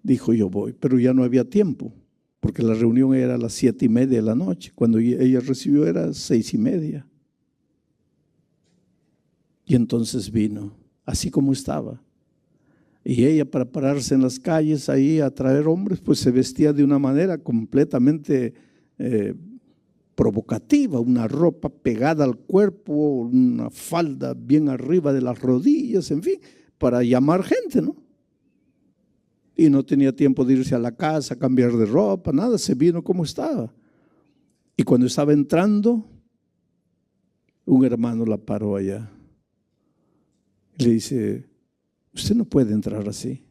Dijo: yo voy, pero ya no había tiempo, porque la reunión era a las 7:30 de la noche. Cuando ella recibió era 6:30. Y entonces vino, así como estaba. Y ella, para pararse en las calles ahí a traer hombres, pues se vestía de una manera completamente provocativa, una ropa pegada al cuerpo, una falda bien arriba de las rodillas, en fin, para llamar gente, ¿no? Y no tenía tiempo de irse a la casa, cambiar de ropa, nada, se vino como estaba. Y cuando estaba entrando, un hermano la paró allá. Le dice, usted no puede entrar así.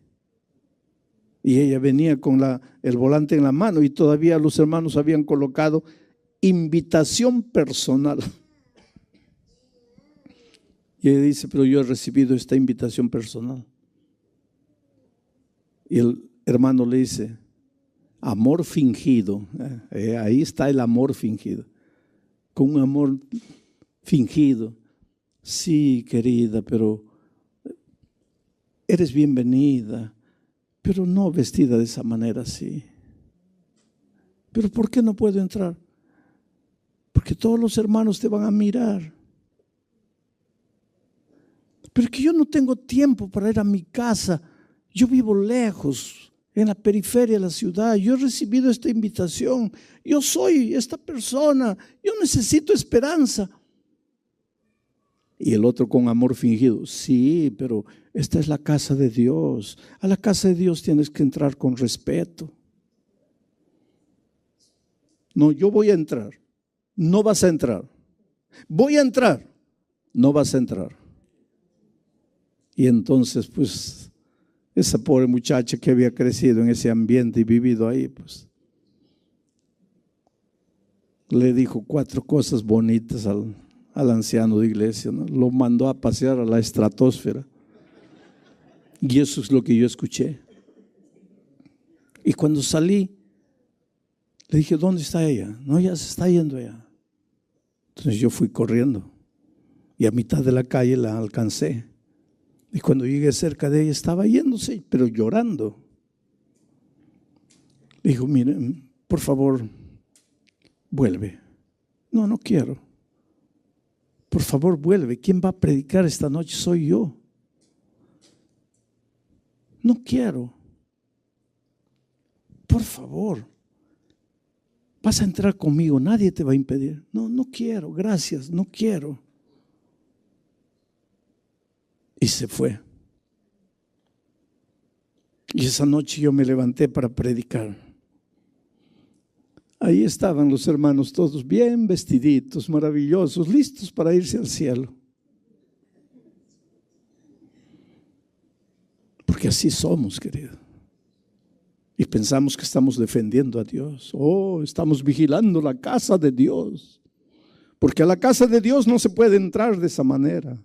Y ella venía con el volante en la mano y todavía los hermanos habían colocado invitación personal. Y ella dice, pero yo he recibido esta invitación personal. Y el hermano le dice, amor fingido. Ahí está el amor fingido. Con un amor fingido. Sí, querida, pero eres bienvenida, pero no vestida de esa manera así. ¿Pero por qué no puedo entrar? Porque todos los hermanos te van a mirar. Pero que yo no tengo tiempo para ir a mi casa. Yo vivo lejos, en la periferia de la ciudad. Yo he recibido esta invitación. Yo soy esta persona. Yo necesito esperanza. Y el otro con amor fingido. Sí, pero esta es la casa de Dios. A la casa de Dios tienes que entrar con respeto. No, yo voy a entrar. No vas a entrar. Voy a entrar. No vas a entrar. Y entonces, pues, esa pobre muchacha que había crecido en ese ambiente y vivido ahí, pues, le dijo 4 cosas bonitas al anciano de iglesia, ¿no? Lo mandó a pasear a la estratosfera. Y eso es lo que yo escuché. Y cuando salí, le dije, ¿dónde está ella? No, ya se está yendo allá. Entonces yo fui corriendo y a mitad de la calle la alcancé. Y cuando llegué cerca de ella estaba yéndose, pero llorando. Le dijo, mire, por favor, vuelve. No, no quiero. Por favor, vuelve. ¿Quién va a predicar esta noche? Soy yo. No quiero. Por favor. Vas a entrar conmigo. Nadie te va a impedir. No, no quiero. Gracias. No quiero. Y se fue. Y esa noche yo me levanté para predicar. Ahí estaban los hermanos todos bien vestiditos, maravillosos, listos para irse al cielo. Porque así somos, querido. Y pensamos que estamos defendiendo a Dios. Oh, estamos vigilando la casa de Dios. Porque a la casa de Dios no se puede entrar de esa manera.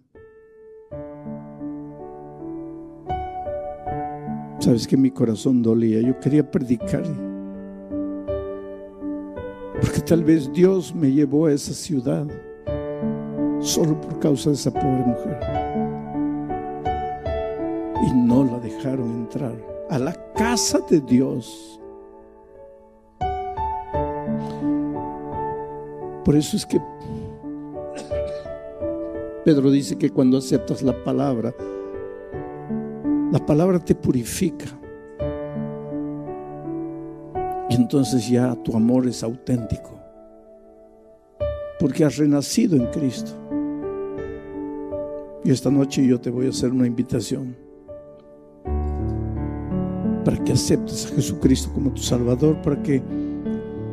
Sabes que mi corazón dolía. Yo quería predicar. Porque tal vez Dios me llevó a esa ciudad solo por causa de esa pobre mujer. Y no la dejaron entrar a la casa de Dios. Por eso es que Pedro dice que cuando aceptas la palabra te purifica. Y entonces ya tu amor es auténtico. Porque has renacido en Cristo. Y esta noche yo te voy a hacer una invitación para que aceptes a Jesucristo como tu Salvador, para que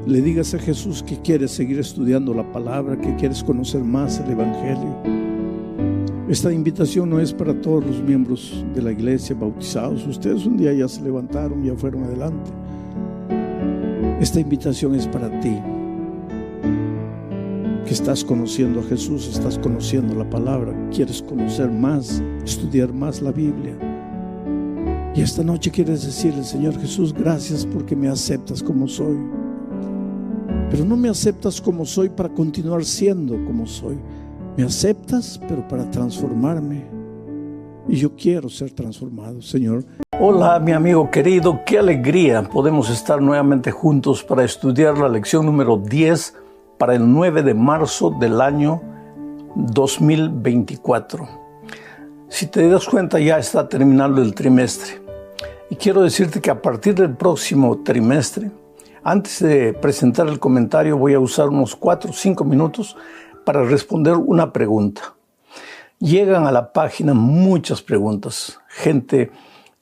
le digas a Jesús que quieres seguir estudiando la palabra, que quieres conocer más el Evangelio. Esta invitación no es para todos los miembros de la iglesia bautizados. Ustedes un día ya se levantaron, ya fueron adelante. Esta invitación es para ti, que estás conociendo a Jesús, estás conociendo la palabra, quieres conocer más, estudiar más la Biblia. Y esta noche quieres decirle, Señor Jesús, gracias porque me aceptas como soy. Pero no me aceptas como soy para continuar siendo como soy. Me aceptas, pero para transformarme. Y yo quiero ser transformado, Señor. Hola, mi amigo querido, qué alegría podemos estar nuevamente juntos para estudiar la lección número 10 para el 9 de marzo del año 2024. Si te das cuenta, ya está terminando el trimestre. Y quiero decirte que a partir del próximo trimestre Antes de presentar el comentario, voy a usar unos 4 o 5 minutos para responder una pregunta. Llegan a la página muchas preguntas. Gente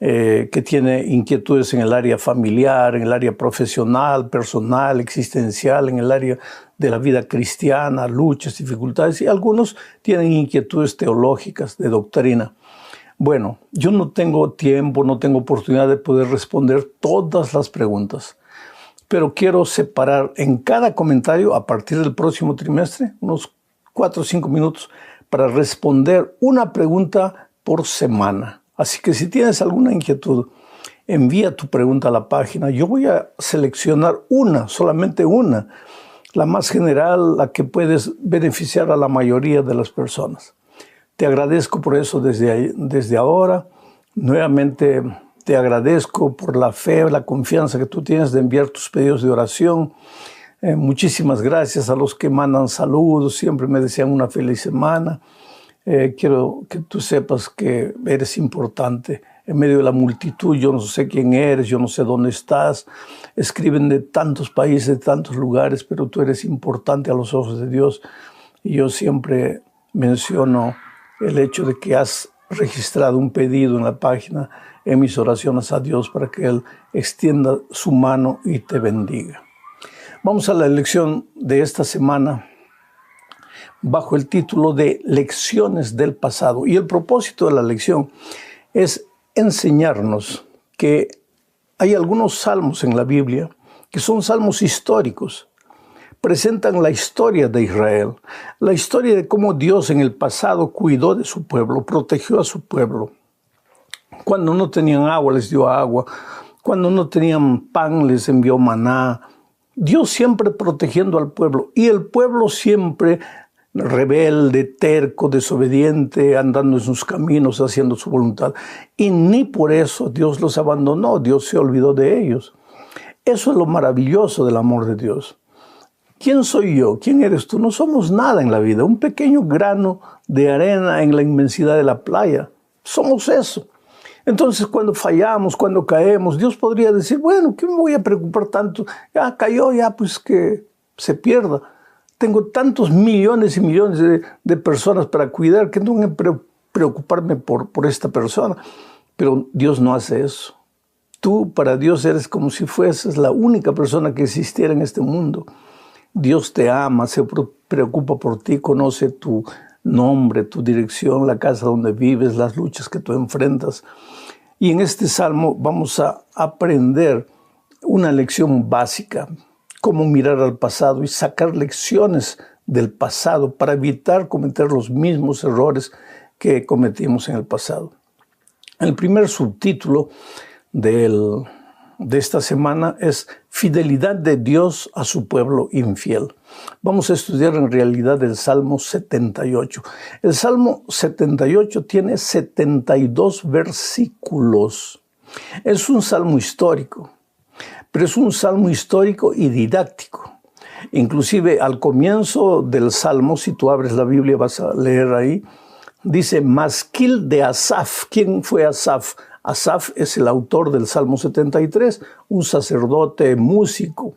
que tiene inquietudes en el área familiar, en el área profesional, personal, existencial, en el área de la vida cristiana, luchas, dificultades, y algunos tienen inquietudes teológicas, de doctrina. Bueno, yo no tengo tiempo, no tengo oportunidad de poder responder todas las preguntas, pero quiero separar en cada comentario, a partir del próximo trimestre, unos 4 o 5 minutos para responder una pregunta por semana. Así que si tienes alguna inquietud, envía tu pregunta a la página. Yo voy a seleccionar una, solamente una, la más general, la que puedes beneficiar a la mayoría de las personas. Te agradezco por eso desde ahora. Nuevamente te agradezco por la fe, la confianza que tú tienes de enviar tus pedidos de oración. Muchísimas gracias a los que mandan saludos, siempre me desean una feliz semana. Quiero que tú sepas que eres importante en medio de la multitud. Yo no sé quién eres, yo no sé dónde estás. Escriben de tantos países, de tantos lugares, pero tú eres importante a los ojos de Dios. Y yo siempre menciono el hecho de que has registrado un pedido en la página, en mis oraciones a Dios para que Él extienda su mano y te bendiga. Vamos a la lección de esta semana bajo el título de Lecciones del pasado. Y el propósito de la lección es enseñarnos que hay algunos salmos en la Biblia que son salmos históricos. Presentan la historia de Israel, la historia de cómo Dios en el pasado cuidó de su pueblo, protegió a su pueblo. Cuando no tenían agua, les dio agua. Cuando no tenían pan, les envió maná. Dios siempre protegiendo al pueblo, y el pueblo siempre rebelde, terco, desobediente, andando en sus caminos, haciendo su voluntad. Y ni por eso Dios los abandonó, Dios se olvidó de ellos. Eso es lo maravilloso del amor de Dios. ¿Quién soy yo? ¿Quién eres tú? No somos nada en la vida, un pequeño grano de arena en la inmensidad de la playa. Somos eso. Entonces, cuando fallamos, cuando caemos, Dios podría decir, bueno, ¿qué me voy a preocupar tanto? Ya cayó, ya pues que se pierda. Tengo tantos millones y millones de personas para cuidar que no tengo que preocuparme por esta persona. Pero Dios no hace eso. Tú para Dios eres como si fueses la única persona que existiera en este mundo. Dios te ama, se preocupa por ti, conoce tu nombre, tu dirección, la casa donde vives, las luchas que tú enfrentas. Y en este salmo vamos a aprender una lección básica, cómo mirar al pasado y sacar lecciones del pasado para evitar cometer los mismos errores que cometimos en el pasado. El primer subtítulo de esta semana es Fidelidad de Dios a su pueblo infiel. Vamos a estudiar en realidad el Salmo 78. El Salmo 78 tiene 72 versículos. Es un salmo histórico, pero es un salmo histórico y didáctico. Inclusive al comienzo del salmo, si tú abres la Biblia vas a leer ahí, dice Masquil de Asaf. ¿Quién fue Asaf? Asaf es el autor del Salmo 73, un sacerdote, músico.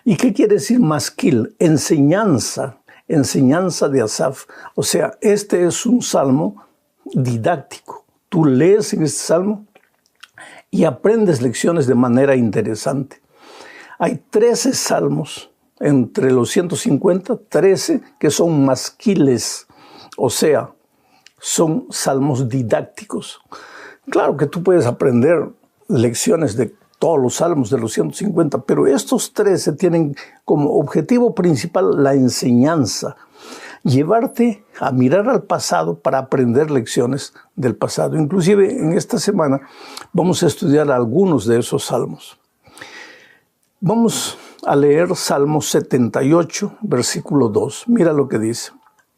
¿Y qué quiere decir masquil? Enseñanza de Asaf. O sea, este es un salmo didáctico. Tú lees en este salmo y aprendes lecciones de manera interesante. Hay 13 salmos, entre los 150, 13 que son masquiles, o sea, son salmos didácticos. Claro que tú puedes aprender lecciones de todos los salmos de los 150, pero estos 13 tienen como objetivo principal la enseñanza, llevarte a mirar al pasado para aprender lecciones del pasado. Inclusive en esta semana vamos a estudiar algunos de esos salmos. Vamos a leer Salmo 78, versículo 2. Mira lo que dice.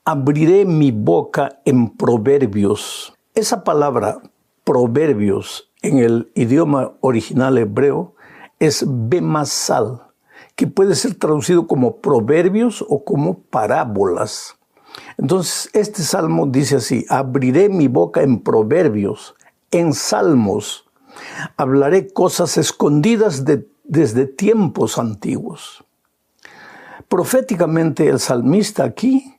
Abriré mi boca en proverbios. Esa palabra proverbios en el idioma original hebreo es bemasal, que puede ser traducido como proverbios o como parábolas. Entonces, este salmo dice así: abriré mi boca en proverbios, en salmos, hablaré cosas escondidas de desde tiempos antiguos. Proféticamente el salmista aquí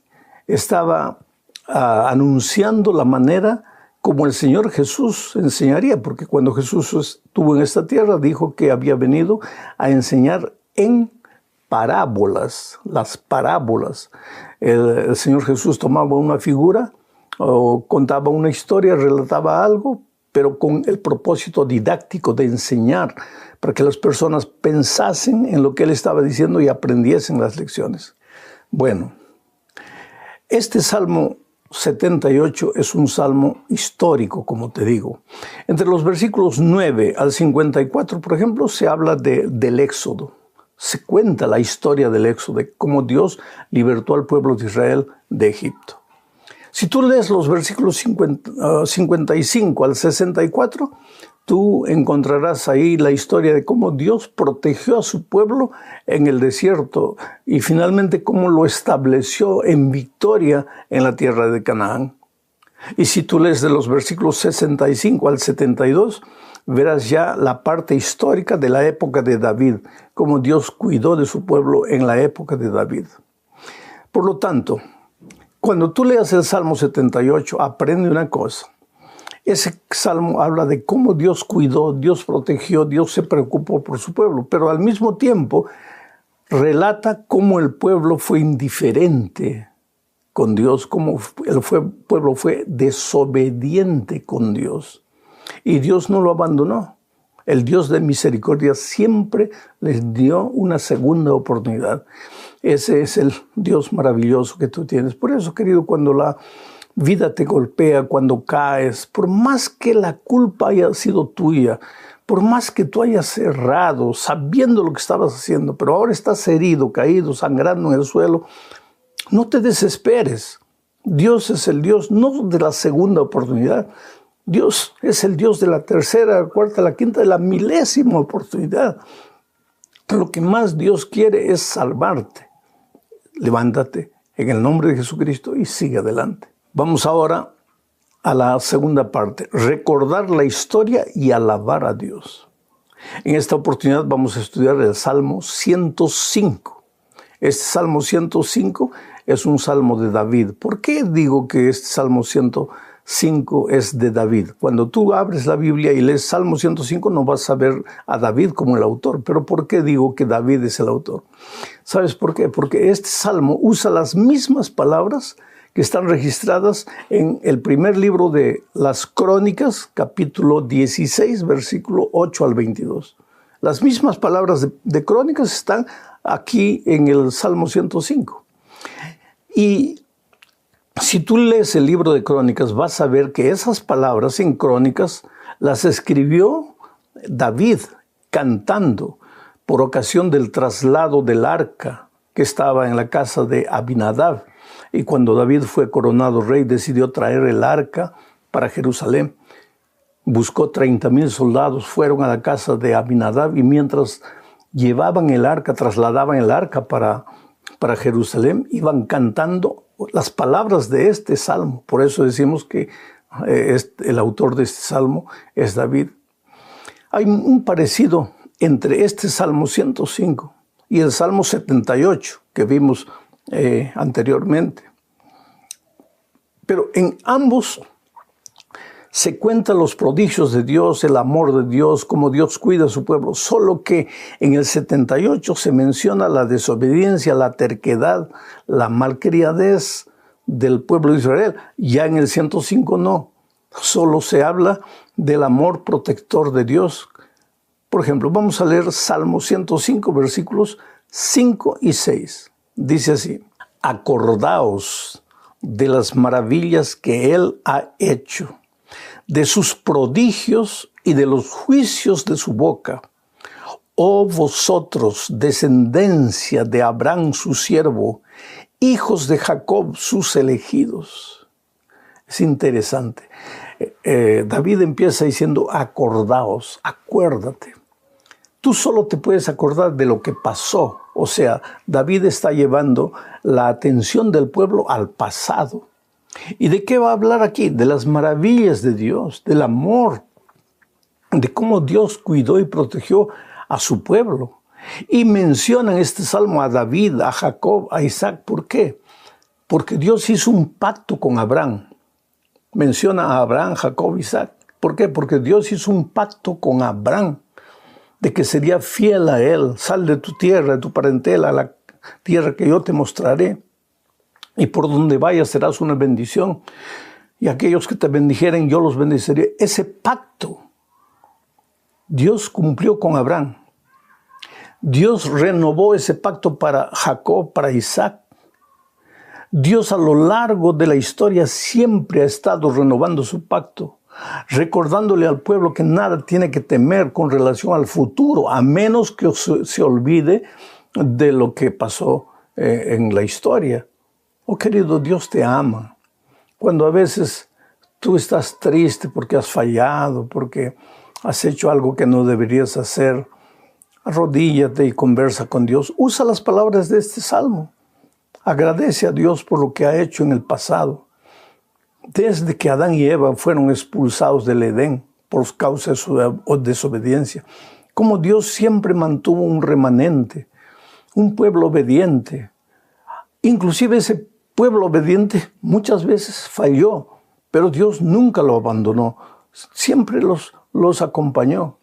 estaba anunciando la manera como el Señor Jesús enseñaría, porque cuando Jesús estuvo en esta tierra dijo que había venido a enseñar en parábolas, las parábolas. El Señor Jesús tomaba una figura o contaba una historia, relataba algo, pero con el propósito didáctico de enseñar, para que las personas pensasen en lo que Él estaba diciendo y aprendiesen las lecciones. Bueno, este Salmo 78 es un salmo histórico, como te digo. Entre los versículos 9 al 54, por ejemplo, se habla del Éxodo. Se cuenta la historia del Éxodo, de cómo Dios libertó al pueblo de Israel de Egipto. Si tú lees los versículos 55 al 64, tú encontrarás ahí la historia de cómo Dios protegió a su pueblo en el desierto y finalmente cómo lo estableció en victoria en la tierra de Canaán. Y si tú lees de los versículos 65 al 72, verás ya la parte histórica de la época de David, cómo Dios cuidó de su pueblo en la época de David. Por lo tanto, cuando tú leas el Salmo 78, aprende una cosa. Ese salmo habla de cómo Dios cuidó, Dios protegió, Dios se preocupó por su pueblo, pero al mismo tiempo relata cómo el pueblo fue indiferente con Dios, cómo el pueblo fue desobediente con Dios. Y Dios no lo abandonó. El Dios de misericordia siempre les dio una segunda oportunidad. Ese es el Dios maravilloso que tú tienes. Por eso, querido, cuando la vida te golpea, cuando caes, por más que la culpa haya sido tuya, por más que tú hayas errado, sabiendo lo que estabas haciendo, pero ahora estás herido, caído, sangrando en el suelo, no te desesperes. Dios es el Dios no de la segunda oportunidad. Dios es el Dios de la tercera, la cuarta, la quinta, de la milésima oportunidad. Lo que más Dios quiere es salvarte. Levántate en el nombre de Jesucristo y sigue adelante. Vamos ahora a la segunda parte, recordar la historia y alabar a Dios. En esta oportunidad vamos a estudiar el Salmo 105. Este Salmo 105 es un salmo de David. ¿Por qué digo que este Salmo 105 es de David? Cuando tú abres la Biblia y lees Salmo 105 no vas a ver a David como el autor. ¿Pero por qué digo que David es el autor? ¿Sabes por qué? Porque este salmo usa las mismas palabras que están registradas en el primer libro de las Crónicas, capítulo 16, versículo 8 al 22. Las mismas palabras de Crónicas están aquí en el Salmo 105. Y si tú lees el libro de Crónicas, vas a ver que esas palabras en Crónicas las escribió David cantando por ocasión del traslado del arca que estaba en la casa de Abinadab. Y cuando David fue coronado rey, decidió traer el arca para Jerusalén. Buscó 30,000 soldados, fueron a la casa de Abinadab y mientras llevaban el arca, trasladaban el arca para Jerusalén, iban cantando las palabras de este salmo. Por eso decimos que el autor de este salmo es David. Hay un parecido entre este Salmo 105 y el Salmo 78 que vimos anteriormente. Pero en ambos se cuentan los prodigios de Dios, el amor de Dios, cómo Dios cuida a su pueblo. Solo que en el 78 se menciona la desobediencia, la terquedad, la malcriadez del pueblo de Israel. Ya en el 105 no. Solo se habla del amor protector de Dios. Por ejemplo, vamos a leer Salmo 105, versículos 5 y 6. Dice así: acordaos de las maravillas que Él ha hecho, de sus prodigios y de los juicios de su boca. Oh vosotros, descendencia de Abraham su siervo, hijos de Jacob sus elegidos. Es interesante. David empieza diciendo, acordaos, acuérdate. Tú solo te puedes acordar de lo que pasó. O sea, David está llevando la atención del pueblo al pasado. ¿Y de qué va a hablar aquí? De las maravillas de Dios, del amor, de cómo Dios cuidó y protegió a su pueblo. Y menciona en este salmo a David, a Jacob, a Isaac. ¿Por qué? Porque Dios hizo un pacto con Abraham. Menciona a Abraham, Jacob, Isaac. ¿Por qué? Porque Dios hizo un pacto con Abraham de que sería fiel a él. Sal de tu tierra, de tu parentela, a la tierra que yo te mostraré. Y por donde vayas serás una bendición. Y aquellos que te bendijeren, yo los bendeciré. Ese pacto Dios cumplió con Abraham. Dios renovó ese pacto para Jacob, para Isaac. Dios a lo largo de la historia siempre ha estado renovando su pacto, recordándole al pueblo que nada tiene que temer con relación al futuro, a menos que se olvide de lo que pasó en la historia. Oh querido, Dios te ama. Cuando a veces tú estás triste porque has fallado, porque has hecho algo que no deberías hacer, arrodíllate y conversa con Dios. Usa las palabras de este salmo. Agradece a Dios por lo que ha hecho en el pasado. Desde que Adán y Eva fueron expulsados del Edén por causa de su desobediencia, como Dios siempre mantuvo un remanente, un pueblo obediente. Inclusive ese pueblo obediente muchas veces falló, pero Dios nunca lo abandonó. Siempre los acompañó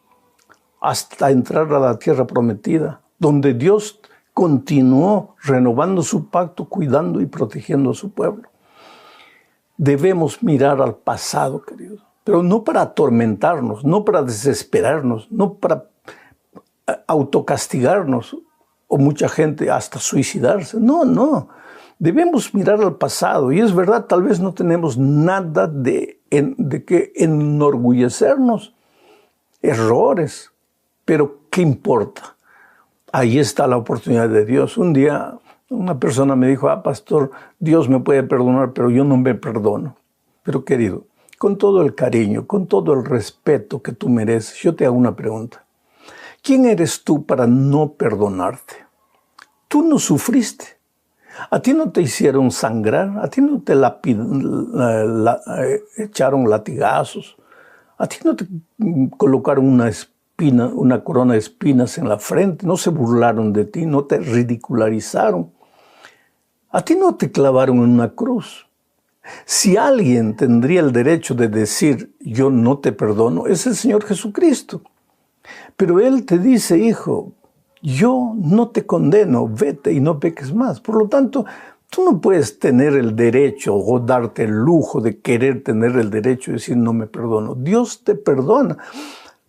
hasta entrar a la tierra prometida, donde Dios continuó renovando su pacto, cuidando y protegiendo a su pueblo. Debemos mirar al pasado, querido, pero no para atormentarnos, no para desesperarnos, no para autocastigarnos, o mucha gente hasta suicidarse. No. Debemos mirar al pasado. Y es verdad, tal vez no tenemos nada de que enorgullecernos. Errores. Pero ¿qué importa? Ahí está la oportunidad de Dios. Un día una persona me dijo, pastor, Dios me puede perdonar, pero yo no me perdono. Pero querido, con todo el cariño, con todo el respeto que tú mereces, yo te hago una pregunta. ¿Quién eres tú para no perdonarte? Tú no sufriste. A ti no te hicieron sangrar, a ti no te echaron latigazos, a ti no te colocaron una corona de espinas en la frente, no se burlaron de ti, no te ridicularizaron. A ti no te clavaron en una cruz. Si alguien tendría el derecho de decir, yo no te perdono, es el Señor Jesucristo. Pero Él te dice, hijo, yo no te condeno, vete y no peques más. Por lo tanto, tú no puedes tener el derecho o darte el lujo de querer tener el derecho de decir no me perdono. Dios te perdona.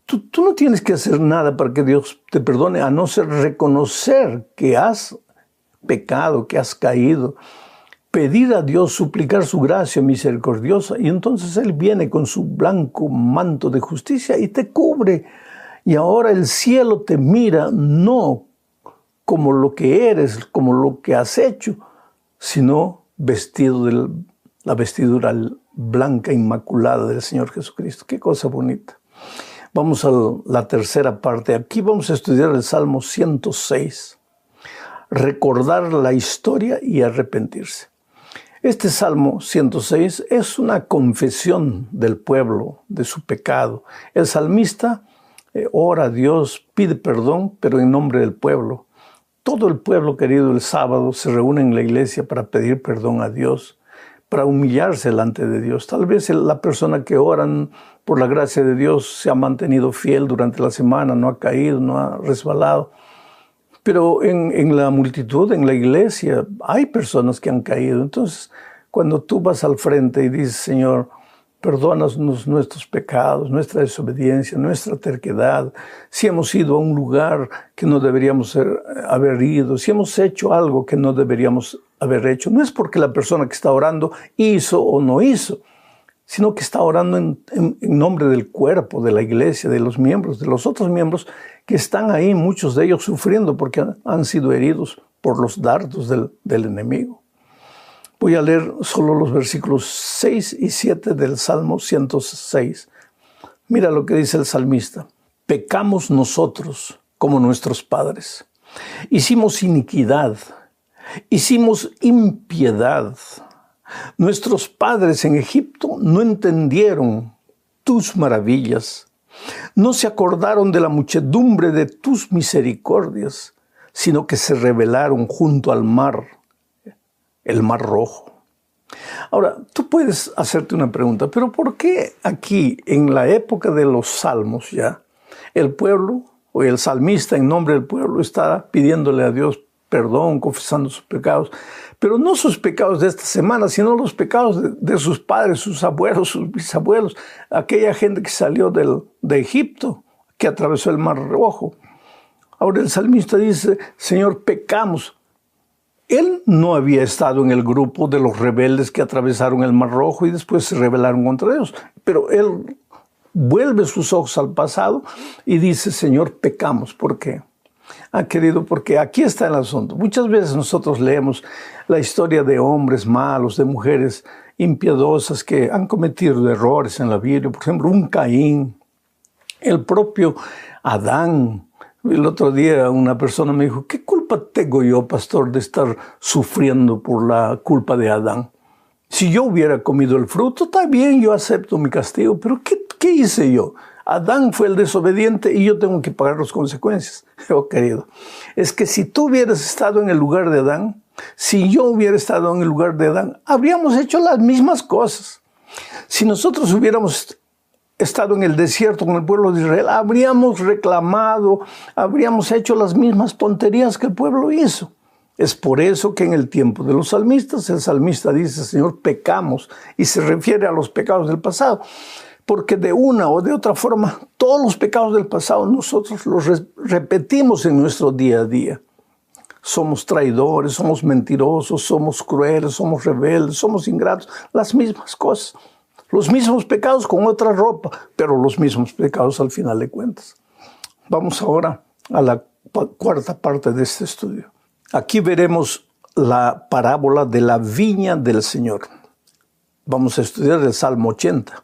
Tú no tienes que hacer nada para que Dios te perdone, a no ser reconocer que has pecado, que has caído, pedir a Dios, suplicar su gracia misericordiosa, y entonces Él viene con su blanco manto de justicia y te cubre. Y ahora el cielo te mira no como lo que eres, como lo que has hecho, sino vestido de la vestidura blanca inmaculada del Señor Jesucristo. Qué cosa bonita. Vamos a la tercera parte. Aquí vamos a estudiar el Salmo 106. Recordar la historia y arrepentirse. Este Salmo 106 es una confesión del pueblo, de su pecado. El salmista ora a Dios, pide perdón, pero en nombre del pueblo. Todo el pueblo, querido, el sábado se reúne en la iglesia para pedir perdón a Dios, para humillarse delante de Dios. Tal vez la persona que oran por la gracia de Dios se ha mantenido fiel durante la semana, no ha caído, no ha resbalado. Pero en la multitud, en la iglesia, hay personas que han caído. Entonces, cuando tú vas al frente y dices, Señor, perdónanos nuestros pecados, nuestra desobediencia, nuestra terquedad, si hemos ido a un lugar que no deberíamos haber ido, si hemos hecho algo que no deberíamos haber hecho, no es porque la persona que está orando hizo o no hizo, sino que está orando en nombre del cuerpo, de la iglesia, de los miembros, de los otros miembros que están ahí, muchos de ellos sufriendo porque han sido heridos por los dardos del enemigo. Voy a leer solo los versículos 6 y 7 del Salmo 106. Mira lo que dice el salmista. Pecamos nosotros como nuestros padres. Hicimos iniquidad, hicimos impiedad. Nuestros padres en Egipto no entendieron tus maravillas. No se acordaron de la muchedumbre de tus misericordias, sino que se rebelaron junto al mar, el mar rojo. Ahora, tú puedes hacerte una pregunta, pero ¿por qué aquí, en la época de los salmos ya, el pueblo o el salmista en nombre del pueblo está pidiéndole a Dios perdón, confesando sus pecados, pero no sus pecados de esta semana, sino los pecados de sus padres, sus abuelos, sus bisabuelos, aquella gente que salió de Egipto, que atravesó el Mar Rojo? Ahora el salmista dice, Señor, pecamos. Él no había estado en el grupo de los rebeldes que atravesaron el Mar Rojo y después se rebelaron contra Dios, pero él vuelve sus ojos al pasado y dice, Señor, pecamos. ¿Por qué? Querido, porque aquí está el asunto. Muchas veces nosotros leemos la historia de hombres malos, de mujeres impiedosas que han cometido errores en la Biblia. Por ejemplo, un Caín, el propio Adán. El otro día una persona me dijo, ¿qué culpa tengo yo, pastor, de estar sufriendo por la culpa de Adán? Si yo hubiera comido el fruto, está bien, yo acepto mi castigo, pero ¿qué hice yo? Adán fue el desobediente y yo tengo que pagar las consecuencias. Oh, querido, es que si tú hubieras estado en el lugar de Adán, si yo hubiera estado en el lugar de Adán, habríamos hecho las mismas cosas. Si nosotros hubiéramos estado en el desierto con el pueblo de Israel, habríamos reclamado, habríamos hecho las mismas tonterías que el pueblo hizo. Es por eso que en el tiempo de los salmistas, el salmista dice, Señor, pecamos, y se refiere a los pecados del pasado. Porque de una o de otra forma, todos los pecados del pasado nosotros los repetimos en nuestro día a día. Somos traidores, somos mentirosos, somos crueles, somos rebeldes, somos ingratos, las mismas cosas. Los mismos pecados con otra ropa, pero los mismos pecados al final de cuentas. Vamos ahora a la cuarta parte de este estudio. Aquí veremos la parábola de la viña del Señor. Vamos a estudiar el Salmo 80.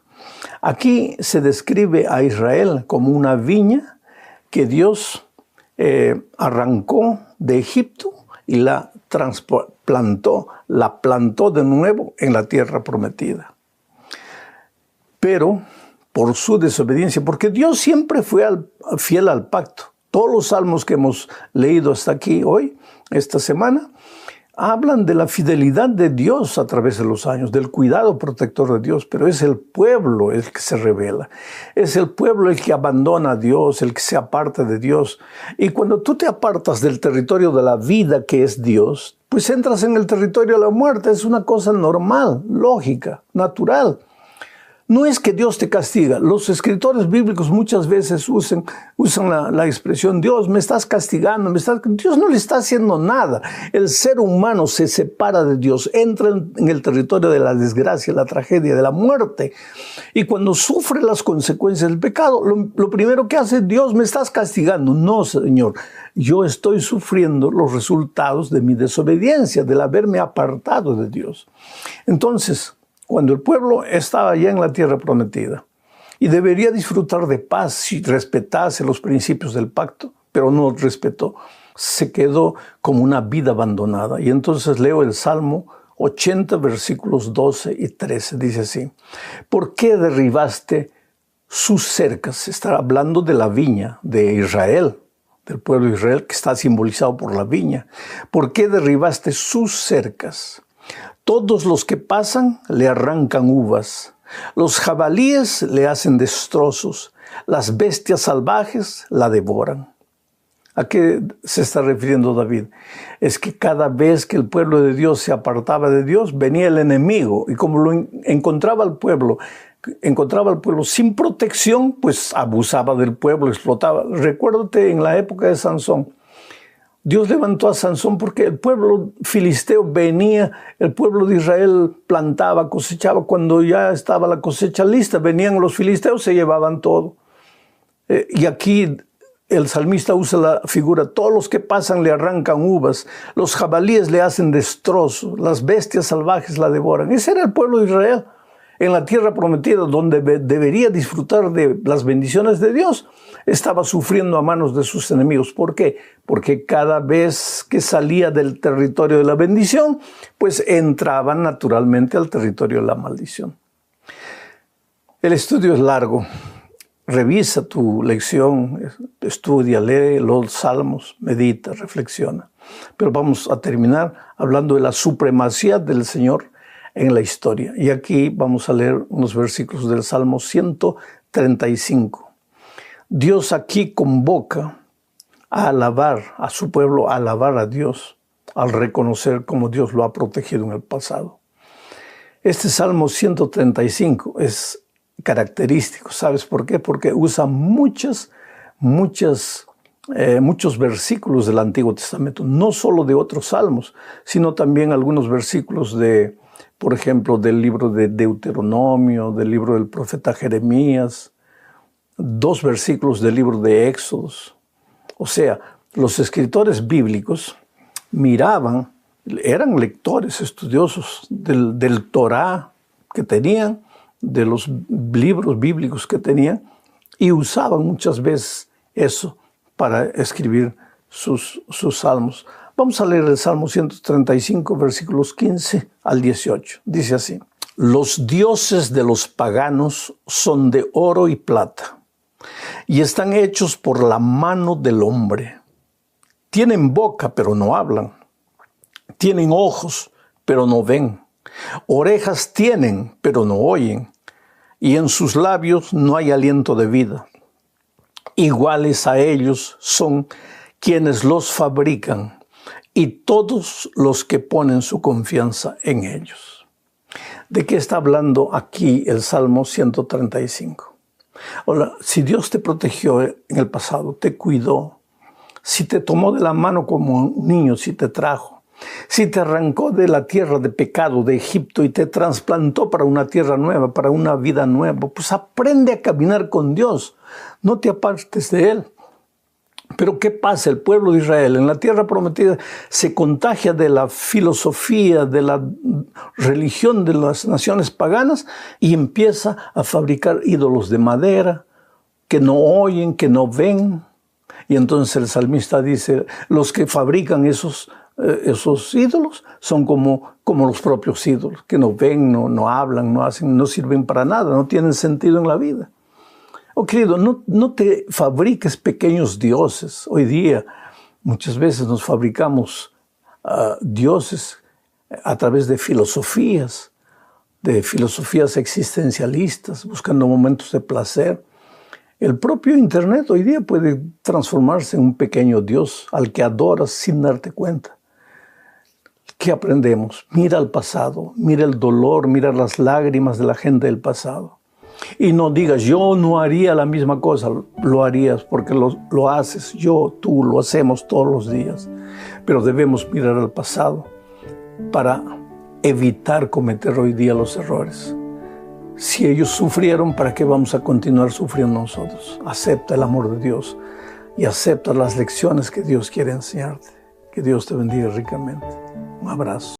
Aquí se describe a Israel como una viña que Dios arrancó de Egipto y la trasplantó, la plantó de nuevo en la tierra prometida. Pero por su desobediencia, porque Dios siempre fue fiel al pacto. Todos los salmos que hemos leído hasta aquí hoy, esta semana, hablan de la fidelidad de Dios a través de los años, del cuidado protector de Dios, pero es el pueblo el que se rebela. Es el pueblo el que abandona a Dios, el que se aparta de Dios. Y cuando tú te apartas del territorio de la vida que es Dios, pues entras en el territorio de la muerte. Es una cosa normal, lógica, natural. No es que Dios te castiga. Los escritores bíblicos muchas veces usan la expresión, Dios, me estás castigando, Dios no le está haciendo nada. El ser humano se separa de Dios, entra en el territorio de la desgracia, la tragedia, de la muerte. Y cuando sufre las consecuencias del pecado, lo primero que hace, Dios, me estás castigando. No, Señor, yo estoy sufriendo los resultados de mi desobediencia, del haberme apartado de Dios. Entonces, cuando el pueblo estaba ya en la tierra prometida y debería disfrutar de paz si respetase los principios del pacto, pero no respetó, se quedó como una vida abandonada. Y entonces leo el Salmo 80, versículos 12 y 13. Dice así, ¿por qué derribaste sus cercas? Está hablando de la viña de Israel, del pueblo de Israel, que está simbolizado por la viña. ¿Por qué derribaste sus cercas? Todos los que pasan le arrancan uvas. Los jabalíes le hacen destrozos. Las bestias salvajes la devoran. ¿A qué se está refiriendo David? Es que cada vez que el pueblo de Dios se apartaba de Dios, venía el enemigo. Y como lo encontraba al pueblo sin protección, pues abusaba del pueblo, explotaba. Recuérdate en la época de Sansón. Dios levantó a Sansón porque el pueblo filisteo venía, el pueblo de Israel plantaba, cosechaba. Cuando ya estaba la cosecha lista, venían los filisteos, se llevaban todo. Y aquí el salmista usa la figura, todos los que pasan le arrancan uvas, los jabalíes le hacen destrozos, las bestias salvajes la devoran. Ese era el pueblo de Israel en la tierra prometida, donde debería disfrutar de las bendiciones de Dios. Estaba sufriendo a manos de sus enemigos. ¿Por qué? Porque cada vez que salía del territorio de la bendición, pues entraba naturalmente al territorio de la maldición. El estudio es largo revisa tu lección, estudia, lee los salmos, medita, reflexiona. Pero vamos a terminar hablando de la supremacía del Señor en la historia. Y aquí vamos a leer unos versículos del Salmo 135. Dios aquí convoca a alabar a su pueblo, a alabar a Dios, al reconocer cómo Dios lo ha protegido en el pasado. Este Salmo 135 es característico. ¿Sabes por qué? Porque usa muchos versículos del Antiguo Testamento, no solo de otros salmos, sino también algunos versículos de, por ejemplo, del libro de Deuteronomio, del libro del profeta Jeremías, 2 versículos del libro de Éxodos. O sea, los escritores bíblicos miraban, eran lectores, estudiosos del Torá que tenían, de los libros bíblicos que tenían, y usaban muchas veces eso para escribir sus salmos. Vamos a leer el Salmo 135, versículos 15 al 18. Dice así: Los dioses de los paganos son de oro y plata, y están hechos por la mano del hombre. Tienen boca, pero no hablan. Tienen ojos, pero no ven. Orejas tienen, pero no oyen. Y en sus labios no hay aliento de vida. Iguales a ellos son quienes los fabrican y todos los que ponen su confianza en ellos. ¿De qué está hablando aquí el Salmo 135? Hola, si Dios te protegió en el pasado, te cuidó, si te tomó de la mano como un niño, si te trajo, si te arrancó de la tierra de pecado de Egipto y te trasplantó para una tierra nueva, para una vida nueva, pues aprende a caminar con Dios. No te apartes de Él. Pero ¿qué pasa? El pueblo de Israel en la tierra prometida se contagia de la filosofía, de la religión de las naciones paganas y empieza a fabricar ídolos de madera que no oyen, que no ven. Y entonces el salmista dice, los que fabrican esos ídolos son como los propios ídolos, que no ven, no hablan, no hacen, no sirven para nada, no tienen sentido en la vida. Oh, querido, no te fabriques pequeños dioses. Hoy día muchas veces nos fabricamos dioses a través de filosofías existencialistas, buscando momentos de placer. El propio Internet hoy día puede transformarse en un pequeño dios al que adoras sin darte cuenta. ¿Qué aprendemos? Mira el pasado, mira el dolor, mira las lágrimas de la gente del pasado. Y no digas, yo no haría la misma cosa. Lo harías porque lo haces, tú, lo hacemos todos los días. Pero debemos mirar al pasado para evitar cometer hoy día los errores. Si ellos sufrieron, ¿para qué vamos a continuar sufriendo nosotros? Acepta el amor de Dios y acepta las lecciones que Dios quiere enseñarte. Que Dios te bendiga ricamente. Un abrazo.